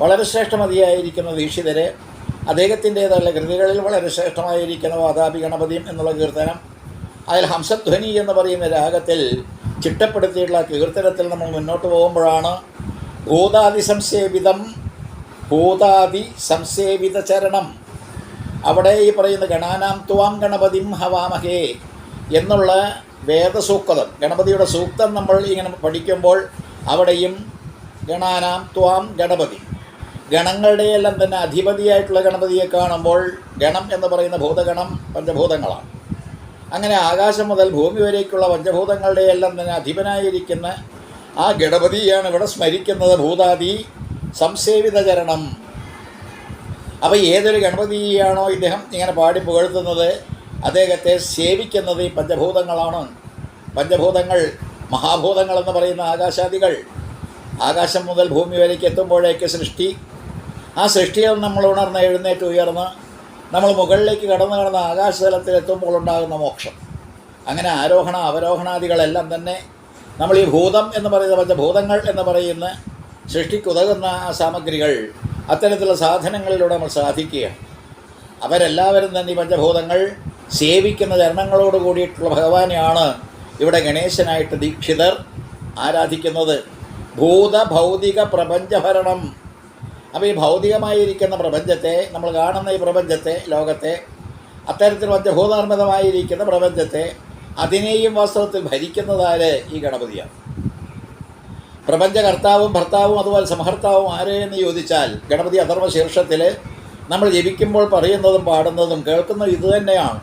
വളരെ ശ്രേഷ്ഠമതിയായിരിക്കുന്ന ദീക്ഷിതർ അദ്ദേഹത്തിൻ്റേതായുള്ള കൃതികളിൽ വളരെ ശ്രേഷ്ഠമായിരിക്കുന്ന വാതാപി ഗണപതിയും എന്നുള്ള കീർത്തനം, അതിൽ ഹംസധ്വനി എന്ന് പറയുന്ന രാഗത്തിൽ ചിട്ടപ്പെടുത്തിയിട്ടുള്ള കീർത്തനത്തിൽ നമ്മൾ മുന്നോട്ട് പോകുമ്പോഴാണ് ഭൂതാദി സംസേവിത ചരണം, അവിടെ ഈ പറയുന്ന ഗണാനാം ത്വാം ഗണപതിം ഹവാമഹേ എന്നുള്ള വേദസൂക്തം, ഗണപതിയുടെ സൂക്തം നമ്മൾ ഇങ്ങനെ പഠിക്കുമ്പോൾ അവിടെയും ഗണാനാം ത്വാം ഗണപതി, ഗണങ്ങളുടെയെല്ലാം തന്നെ അധിപതിയായിട്ടുള്ള ഗണപതിയെ കാണുമ്പോൾ ഗണം എന്ന് പറയുന്ന ഭൂതഗണം പഞ്ചഭൂതങ്ങളാണ്. അങ്ങനെ ആകാശം മുതൽ ഭൂമി വരേക്കുള്ള പഞ്ചഭൂതങ്ങളുടെയെല്ലാം തന്നെ അധിപനായിരിക്കുന്ന ആ ഗണപതിയാണ് ഇവിടെ സ്മരിക്കുന്നത്. ഭൂതാദി സംസേവിത ചരണം. അപ്പോൾ ഏതൊരു ഗണപതിയാണോ ഇദ്ദേഹം ഇങ്ങനെ പാടി പുകഴ്ത്തുന്നത്, അദ്ദേഹത്തെ സേവിക്കുന്നത് ഈ പഞ്ചഭൂതങ്ങളാണ്. പഞ്ചഭൂതങ്ങൾ, മഹാഭൂതങ്ങളെന്ന് പറയുന്ന ആകാശാദികൾ, ആകാശം മുതൽ ഭൂമി വരേക്ക് എത്തുമ്പോഴേക്ക് സൃഷ്ടി, ആ സൃഷ്ടിയിൽ നമ്മൾ ഉണർന്ന് എഴുന്നേറ്റ് ഉയർന്ന് നമ്മൾ മുകളിലേക്ക് കടന്ന് ആകാശതലത്തിലെത്തുമ്പോൾ ഉണ്ടാകുന്ന മോക്ഷം. അങ്ങനെ ആരോഹണ അവരോഹണാദികളെല്ലാം തന്നെ നമ്മൾ ഈ ഭൂതം എന്ന് പറയുന്ന പഞ്ചഭൂതങ്ങൾ എന്ന് പറയുന്ന സൃഷ്ടിക്കുതകുന്ന ആ സാമഗ്രികൾ, അത്തരത്തിലുള്ള സാധനങ്ങളിലൂടെ നമ്മൾ സാധിക്കുകയാണ്. അവരെല്ലാവരും തന്നെ ഈ പഞ്ചഭൂതങ്ങൾ സേവിക്കുന്ന ചരണങ്ങളോട് കൂടിയിട്ടുള്ള ഭഗവാനെയാണ് ഇവിടെ ഗണേശനായിട്ട് ദീക്ഷിതർ ആരാധിക്കുന്നത്. ഭൗതിക പ്രപഞ്ചഭരണം. അപ്പോൾ ഈ ഭൗതികമായിരിക്കുന്ന പ്രപഞ്ചത്തെ, നമ്മൾ കാണുന്ന ഈ പ്രപഞ്ചത്തെ, ലോകത്തെ, അത്തരത്തിൽ പഞ്ചഭൂതനിർമ്മിതമായിരിക്കുന്ന പ്രപഞ്ചത്തെ, അതിനെയും വാസ്തവത്തിൽ ഭരിക്കുന്നതാര്? ഈ ഗണപതിയാണ്. പ്രപഞ്ചകർത്താവും ഭർത്താവും അതുപോലെ സംഹർത്താവും ആര് എന്ന് ചോദിച്ചാൽ ഗണപതി അഥർവശീർഷത്തിൽ നമ്മൾ ജപിക്കുമ്പോൾ പറയുന്നതും പാടുന്നതും കേൾക്കുന്നതും ഇതുതന്നെയാണ്.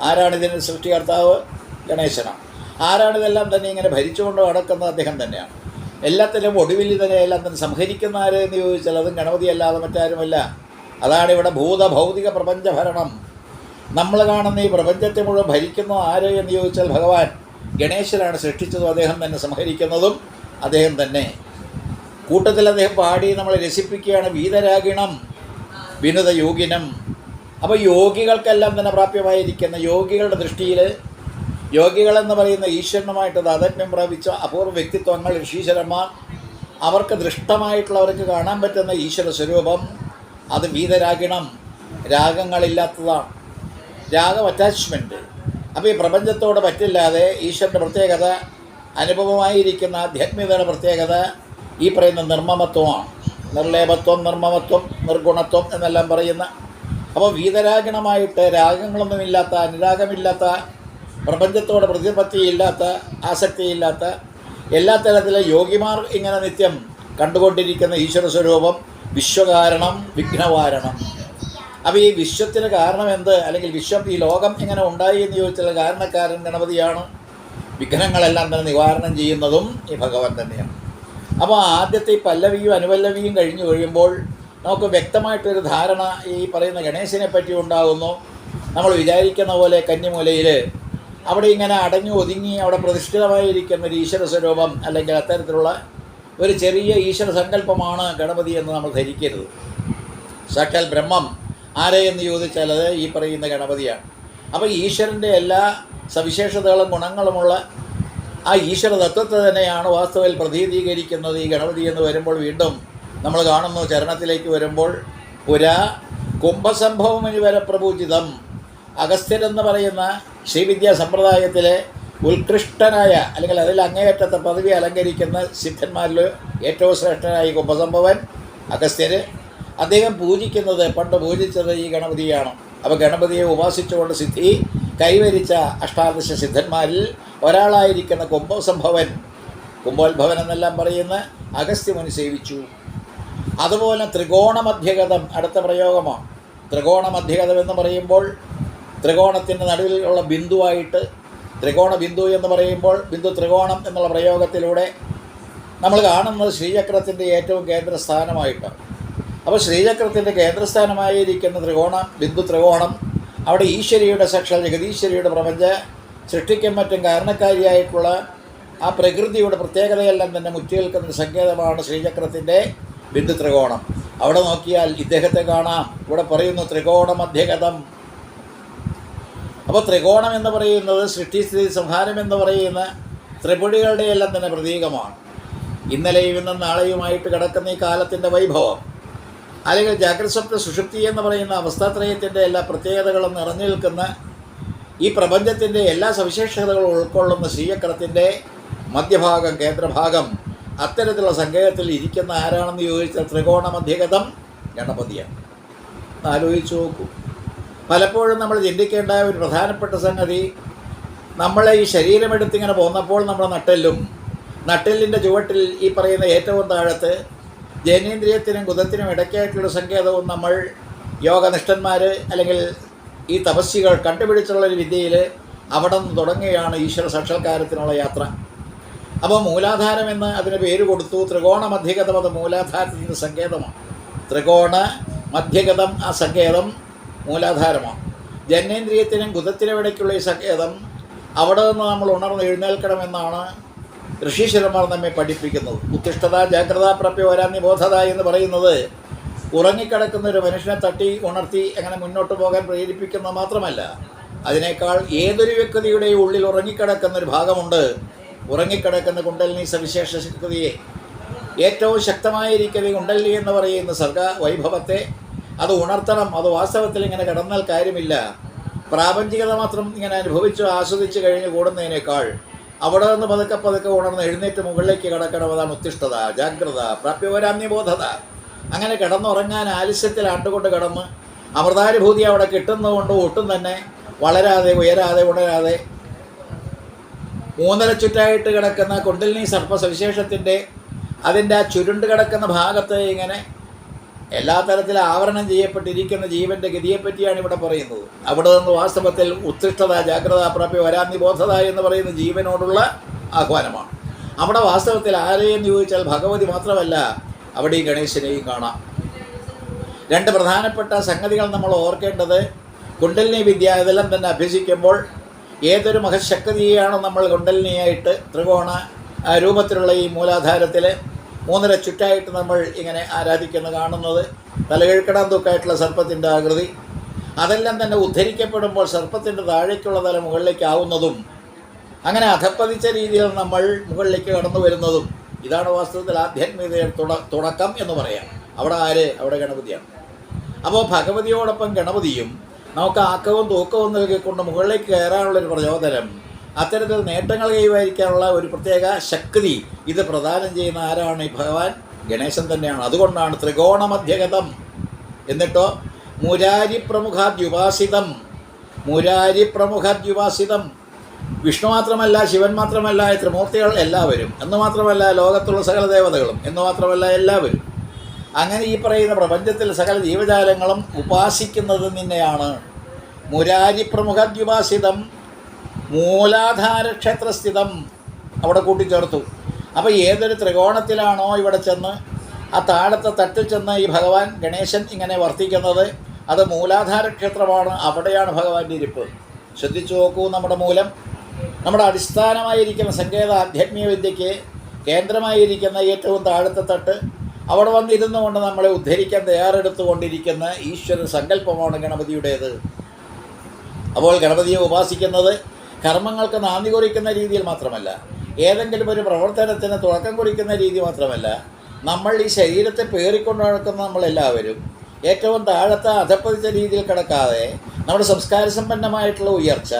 ആരാണിതിന് സൃഷ്ടികർത്താവ്? ഗണേശനാണ്. ആരാണിതെല്ലാം തന്നെ ഇങ്ങനെ ഭരിച്ചുകൊണ്ട് നടക്കുന്നത്? അദ്ദേഹം തന്നെയാണ്. എല്ലാത്തിനും ഒടുവിൽ ഇതിനെല്ലാം തന്നെ സംഹരിക്കുന്ന ആര് എന്ന് ചോദിച്ചാൽ അതും ഗണപതി അല്ലാതെ മറ്റാരുമല്ല. അതാണ് ഇവിടെ ഭൗതിക പ്രപഞ്ചഭരണം. നമ്മൾ കാണുന്ന ഈ പ്രപഞ്ചത്തെ മുഴുവൻ ഭരിക്കുന്ന ആര് എന്ന് ചോദിച്ചാൽ ഭഗവാൻ ഗണേശനാണ്. സൃഷ്ടിച്ചതും അദ്ദേഹം തന്നെ, സംഹരിക്കുന്നതും അദ്ദേഹം തന്നെ. കൂട്ടത്തിൽ അദ്ദേഹം പാടി നമ്മളെ രസിപ്പിക്കുകയാണ്, വീതരാഗിണം വിനുത യോഗിനം. അപ്പോൾ യോഗികൾക്കെല്ലാം തന്നെ പ്രാപ്യമായിരിക്കുന്ന, യോഗികളുടെ ദൃഷ്ടിയിൽ യോഗികളെന്ന് പറയുന്ന ഈശ്വരനുമായിട്ട് താതാത്മ്യം പ്രാപിച്ച അപൂർവ വ്യക്തിത്വങ്ങൾ, ഋഷീശ്വരന്മാർ, അവർക്ക് ദൃഷ്ടമായിട്ടുള്ളവർക്ക് കാണാൻ പറ്റുന്ന ഈശ്വര സ്വരൂപം അത് വീതരാഗിണം, രാഗങ്ങളില്ലാത്തതാണ്, രാഗം അറ്റാച്ച്മെൻറ്റ്. അപ്പോൾ ഈ പ്രപഞ്ചത്തോട് പറ്റില്ലാതെ ഈശ്വരൻ്റെ പ്രത്യേകത, അനുഭവമായിരിക്കുന്ന ആധ്യാത്മികതയുടെ പ്രത്യേകത ഈ പറയുന്ന നിർമ്മമത്വമാണ്. നിർലേപത്വം, നിർമ്മമത്വം, നിർഗുണത്വം എന്നെല്ലാം പറയുന്ന. അപ്പോൾ വീതരാഗിണമായിട്ട് രാഗങ്ങളൊന്നുമില്ലാത്ത, അനുരാഗമില്ലാത്ത, പ്രപഞ്ചത്തോട് പ്രതിപത്തിയില്ലാത്ത, ആസക്തിയില്ലാത്ത, എല്ലാ തരത്തിലെ യോഗിമാർ ഇങ്ങനെ നിത്യം കണ്ടുകൊണ്ടിരിക്കുന്ന ഈശ്വര സ്വരൂപം വിശ്വകാരണം, വിഘ്നവാരണം. അപ്പോൾ ഈ വിശ്വത്തിന് കാരണം എന്ത്, അല്ലെങ്കിൽ വിശ്വം, ഈ ലോകം എങ്ങനെ ഉണ്ടായി എന്ന് ചോദിച്ചാൽ കാരണക്കാരൻ ഗണപതിയാണ്. വിഘ്നങ്ങളെല്ലാം തന്നെ നിവാരണം ചെയ്യുന്നതും ഈ ഭഗവാൻ തന്നെയാണ്. അപ്പോൾ ആദ്യത്തെ ഈ പല്ലവിയും അനുപല്ലവിയും കഴിഞ്ഞു കഴിയുമ്പോൾ നമുക്ക് വ്യക്തമായിട്ടൊരു ധാരണ ഈ പറയുന്ന ഗണേശനെ പറ്റി ഉണ്ടാകുന്നു. നമ്മൾ വിചാരിക്കുന്ന പോലെ കന്നിമൂലയിൽ അവിടെ ഇങ്ങനെ അടങ്ങി ഒതുങ്ങി അവിടെ പ്രതിഷ്ഠിതമായിരിക്കുന്ന ഒരു ഈശ്വര സ്വരൂപം, അല്ലെങ്കിൽ അത്തരത്തിലുള്ള ഒരു ചെറിയ ഈശ്വര സങ്കല്പമാണ് ഗണപതി എന്ന് നമ്മൾ ധരിക്കരുത്. സാക്ഷാൽ ബ്രഹ്മം ആരെയെന്ന് ചോദിച്ചാൽ അത് ഈ പറയുന്ന ഗണപതിയാണ്. അപ്പോൾ ഈശ്വരൻ്റെ എല്ലാ സവിശേഷതകളും ഗുണങ്ങളുമുള്ള ആ ഈശ്വര തത്വത്തെ തന്നെയാണ് വാസ്തവത്തിൽ പ്രതീതീകരിക്കുന്നത് ഈ ഗണപതി എന്ന് വരുമ്പോൾ. വീണ്ടും നമ്മൾ കാണുന്നു ചരണത്തിലേക്ക് വരുമ്പോൾ, പുരാ കുംഭസംഭവം വരെ പ്രപൂജിതം. അഗസ്ത്യരെന്ന് പറയുന്ന ശ്രീവിദ്യാ സമ്പ്രദായത്തിലെ ഉത്കൃഷ്ടനായ, അല്ലെങ്കിൽ അതിൽ അങ്ങേയറ്റത്തെ പദവി അലങ്കരിക്കുന്ന സിദ്ധന്മാരിൽ ഏറ്റവും ശ്രേഷ്ഠനായ കുംഭസംഭവൻ അഗസ്ത്യർ. അദ്ദേഹം പൂജിക്കുന്നത്, പണ്ട് പൂജിച്ചത് ഈ ഗണപതിയാണ്. അപ്പോൾ ഗണപതിയെ ഉപാസിച്ചുകൊണ്ട് സിദ്ധി കൈവരിച്ച അഷ്ടാദശ സിദ്ധന്മാരിൽ ഒരാളായിരിക്കുന്ന കുംഭസംഭവൻ, കുംഭോത്ഭവൻ എന്നെല്ലാം പറയുന്ന അഗസ്ത്യമുനി സേവിച്ചു. അതുപോലെ ത്രികോണമധ്യഗതം അടുത്ത പ്രയോഗമാണ്. ത്രികോണമധ്യഗതം എന്ന് പറയുമ്പോൾ ത്രികോണത്തിൻ്റെ നടുവിലുള്ള ബിന്ദുവായിട്ട്, ത്രികോണ ബിന്ദു എന്ന് പറയുമ്പോൾ ബിന്ദു ത്രികോണം എന്നുള്ള പ്രയോഗത്തിലൂടെ നമ്മൾ കാണുന്നത് ശ്രീചക്രത്തിൻ്റെ ഏറ്റവും കേന്ദ്രസ്ഥാനമായിട്ടാണ്. അപ്പോൾ ശ്രീചക്രത്തിൻ്റെ കേന്ദ്രസ്ഥാനമായിരിക്കുന്ന ത്രികോണം, ബിന്ദു ത്രികോണം, അവിടെ ഈശ്വരിയുടെ, സാക്ഷാൽ ജഗതീശ്വരിയുടെ പ്രപഞ്ച സൃഷ്ടിക്കും മറ്റും കാരണക്കാരിയായിട്ടുള്ള ആ പ്രകൃതിയുടെ പ്രത്യേകതയെല്ലാം തന്നെ മുറ്റിയേൽക്കുന്നൊരു സങ്കേതമാണ് ശ്രീചക്രത്തിൻ്റെ ബിന്ദു ത്രികോണം. അവിടെ നോക്കിയാൽ ഇദ്ദേഹത്തെ കാണാം. ഇവിടെ പറയുന്നു ത്രികോണ മധ്യഗതം. അപ്പോൾ ത്രികോണം എന്ന് പറയുന്നത് സൃഷ്ടിസ്ഥിതി സംഹാരം എന്ന് പറയുന്ന ത്രിപുടികളുടെ എല്ലാം തന്നെ പ്രതീകമാണ്. ഇന്നലെയും ഇന്നും നാളെയുമായിട്ട് കിടക്കുന്ന ഈ കാലത്തിൻ്റെ വൈഭവം, അല്ലെങ്കിൽ ജാഗ്രസ്വപ്ന സുഷുപ്തി എന്ന് പറയുന്ന അവസ്ഥാത്രയത്തിൻ്റെ എല്ലാ പ്രത്യേകതകളും നിറഞ്ഞു നിൽക്കുന്ന ഈ പ്രപഞ്ചത്തിൻ്റെ എല്ലാ സവിശേഷതകളും ഉൾക്കൊള്ളുന്ന ശ്രീചക്രത്തിൻ്റെ മധ്യഭാഗം, കേന്ദ്രഭാഗം, അത്തരത്തിലുള്ള സങ്കേതത്തിൽ ഇരിക്കുന്ന ആരാണെന്ന് ചോദിച്ചാൽ ത്രികോണ മധ്യഗതം ഗണപതിയാണ്. ആലോചിച്ച് നോക്കൂ. പലപ്പോഴും നമ്മൾ ചിന്തിക്കേണ്ട ഒരു പ്രധാനപ്പെട്ട സംഗതി, നമ്മളെ ഈ ശരീരമെടുത്തിങ്ങനെ പോന്നപ്പോൾ നമ്മുടെ നട്ടെല്ലിൻ്റെ ചുവട്ടിൽ ഈ പറയുന്ന ഏറ്റവും താഴത്ത് ജനേന്ദ്രിയത്തിനും കുതത്തിനും ഇടയ്ക്കായിട്ടുള്ള സങ്കേതവും നമ്മൾ യോഗനിഷ്ഠന്മാർ അല്ലെങ്കിൽ ഈ തപസ്വികൾ കണ്ടുപിടിച്ചുള്ളൊരു വിദ്യയിൽ അവിടെ നിന്ന് തുടങ്ങുകയാണ് ഈശ്വര സാക്ഷാത്കാരത്തിനുള്ള യാത്ര. അപ്പോൾ മൂലാധാരം എന്ന് അതിന് പേര് കൊടുത്തു. ത്രികോണ മധ്യഗതം അത് മൂലാധാരത്തിൻ്റെ സങ്കേതമാണ്. ത്രികോണ മധ്യഗതം ആ സങ്കേതം മൂലാധാരമാണ്. ജനേന്ദ്രിയത്തിനും കുതത്തിനും ഇടയ്ക്കുള്ള ഈ സങ്കേതം, അവിടെ നിന്ന് നമ്മൾ ഉണർന്ന് എഴുന്നേൽക്കണമെന്നാണ് ഋഷീശ്വരന്മാർ നമ്മെ പഠിപ്പിക്കുന്നത്. ഉത്തിഷ്ഠത ജാഗ്രത പ്രാപ്യ വരാന്യ ബോധത എന്ന് പറയുന്നത് ഉറങ്ങിക്കിടക്കുന്ന ഒരു മനുഷ്യനെ തട്ടി ഉണർത്തി അങ്ങനെ മുന്നോട്ട് പോകാൻ പ്രേരിപ്പിക്കുന്നത് മാത്രമല്ല, അതിനേക്കാൾ ഏതൊരു വ്യക്തിയുടെയും ഉള്ളിൽ ഉറങ്ങിക്കിടക്കുന്ന ഒരു ഭാഗമുണ്ട്. ഉറങ്ങിക്കിടക്കുന്ന കുണ്ടലിനി സവിശേഷ ശക്തിയെ, ഏറ്റവും ശക്തമായിരിക്കുന്ന കുണ്ടലിനി എന്ന് പറയുന്ന സർഗ വൈഭവത്തെ അത് ഉണർത്തണം. അത് വാസ്തവത്തിൽ ഇങ്ങനെ കിടന്നാൽ കാര്യമില്ല. പ്രാപഞ്ചികത മാത്രം ഇങ്ങനെ അനുഭവിച്ച് ആസ്വദിച്ച് കഴിഞ്ഞ് കൂടുന്നതിനേക്കാൾ അവിടെ നിന്ന് പതുക്കെ ഉണർന്ന് എഴുന്നേറ്റ് മുകളിലേക്ക് കിടക്കണം. അതാണ് ഉത്തിഷ്ഠത ജാഗ്രത പ്രാപ്യവരാന്യബോധത. അങ്ങനെ കിടന്നുറങ്ങാൻ ആലസ്യത്തിൽ ആണ്ടുകൊണ്ട് കിടന്ന് അമൃതാനുഭൂതി അവിടെ കിട്ടുന്നതുകൊണ്ട് ഒട്ടും തന്നെ വളരാതെ ഉയരാതെ ഉണരാതെ മൂന്നര ചുറ്റായിട്ട് കിടക്കുന്ന കുണ്ടലിനി സർപ്പസവിശേഷത്തിൻ്റെ അതിൻ്റെ ആ ചുരുണ്ട് കിടക്കുന്ന ഭാഗത്ത് ഇങ്ങനെ എല്ലാ തരത്തിലും ആവരണം ചെയ്യപ്പെട്ടിരിക്കുന്ന ജീവൻ്റെ ഗതിയെപ്പറ്റിയാണ് ഇവിടെ പറയുന്നത്. അവിടെ നിന്ന് വാസ്തവത്തിൽ ഉത്തിഷ്ഠത ജാഗ്രത പ്രാപ്യ വരാന്യബോധത എന്ന് പറയുന്ന ജീവനോടുള്ള ആഹ്വാനമാണ്. അവിടെ വാസ്തവത്തിൽ ആരെയെന്ന് ചോദിച്ചാൽ ഭഗവതി മാത്രമല്ല, അവിടെ ഈ ഗണേശനെയും കാണാം. രണ്ട് പ്രധാനപ്പെട്ട സംഗതികൾ നമ്മൾ ഓർക്കേണ്ടത്, കുണ്ടലിനി വിദ്യ ഇതെല്ലാം തന്നെ അഭ്യസിക്കുമ്പോൾ ഏതൊരു മഹശക്തിയെയാണ് നമ്മൾ കുണ്ടലിനിയായിട്ട് ത്രികോണ രൂപത്തിലുള്ള ഈ മൂലാധാരത്തിൽ മൂന്നര ചുറ്റായിട്ട് നമ്മൾ ഇങ്ങനെ ആരാധിക്കുന്ന കാണുന്നത് തലകീഴ്ക്കടാൻ തൂക്കായിട്ടുള്ള സർപ്പത്തിൻ്റെ ആകൃതി. അതെല്ലാം തന്നെ ഉദ്ധരിക്കപ്പെടുമ്പോൾ സർപ്പത്തിൻ്റെ താഴേക്കുള്ള തല മുകളിലേക്കാവുന്നതും അങ്ങനെ അധപ്പതിച്ച രീതിയിൽ നമ്മൾ മുകളിലേക്ക് കടന്നു വരുന്നതും ഇതാണ് വാസ്തവത്തിൽ ആധ്യാത്മികതയുടെ തുടക്കം എന്ന് പറയാം. അവിടെ ആര്? അവിടെ ഗണപതിയാണ്. അപ്പോൾ ഭഗവതിയോടൊപ്പം ഗണപതിയും നമുക്ക് ആക്കവും തൂക്കവും നൽകിക്കൊണ്ട് മുകളിലേക്ക് കയറാനുള്ളൊരു പ്രചോദനം, അത്തരത്തിൽ നേട്ടങ്ങൾ കൈവരിക്കാനുള്ള ഒരു പ്രത്യേക ശക്തി ഇത് പ്രദാനം ചെയ്യുന്ന ആരാണ്? ഈ ഭഗവാൻ ഗണേശൻ തന്നെയാണ്. അതുകൊണ്ടാണ് ത്രികോണമധ്യഗതം. എന്നിട്ടോ മുരാരി പ്രമുഖാദ്യുപാസിതം. മുരാരി പ്രമുഖാദ്യുപാസിതം. വിഷ്ണു മാത്രമല്ല, ശിവൻ മാത്രമല്ല, ത്രിമൂർത്തികൾ എല്ലാവരും എന്ന് മാത്രമല്ല, ലോകത്തുള്ള സകല ദേവതകളും എന്ന് മാത്രമല്ല എല്ലാവരും, അങ്ങനെ ഈ പറയുന്ന പ്രപഞ്ചത്തിൽ സകല ജീവജാലങ്ങളും ഉപാസിക്കുന്നത് നിന്നെയാണ്. മുരാരി പ്രമുഖാദ്യുപാസിതം മൂലാധാര ക്ഷേത്രസ്ഥിതം അവിടെ കൂട്ടിച്ചേർത്തു. അപ്പോൾ ഏതൊരു ത്രികോണത്തിലാണോ ഇവിടെ ചെന്ന് ആ താഴത്തെ തട്ടിൽ ചെന്ന് ഈ ഭഗവാൻ ഗണേശൻ ഇങ്ങനെ വർത്തിക്കുന്നത്, അത് മൂലാധാര ക്ഷേത്രമാണ്. അവിടെയാണ് ഭഗവാന്റെ ഇരിപ്പ്. ശ്രദ്ധിച്ചു നോക്കൂ. നമ്മുടെ മൂലം, നമ്മുടെ അടിസ്ഥാനമായിരിക്കുന്ന സങ്കേത ആധ്യാത്മിക വിദ്യയ്ക്ക് കേന്ദ്രമായിരിക്കുന്ന ഏറ്റവും താഴത്തെ തട്ട്, അവിടെ വന്നിരുന്നു കൊണ്ട് നമ്മളെ ഉദ്ധരിക്കാൻ തയ്യാറെടുത്തുകൊണ്ടിരിക്കുന്ന ഈശ്വര സങ്കല്പമാണ് ഗണപതിയുടേത്. അപ്പോൾ ഗണപതിയെ ഉപാസിക്കുന്നത് കർമ്മങ്ങൾക്ക് നാന്ദി കുറിക്കുന്ന രീതിയിൽ മാത്രമല്ല, ഏതെങ്കിലും ഒരു പ്രവർത്തനത്തിന് തുടക്കം കുറിക്കുന്ന രീതി മാത്രമല്ല, നമ്മൾ ഈ ശരീരത്തെ പേറിക്കൊണ്ട് നടക്കുന്ന നമ്മളെല്ലാവരും ഏറ്റവും താഴത്തെ അധപ്പതിച്ച രീതിയിൽ കിടക്കാതെ നമ്മുടെ സംസ്കാര സമ്പന്നമായിട്ടുള്ള ഉയർച്ച,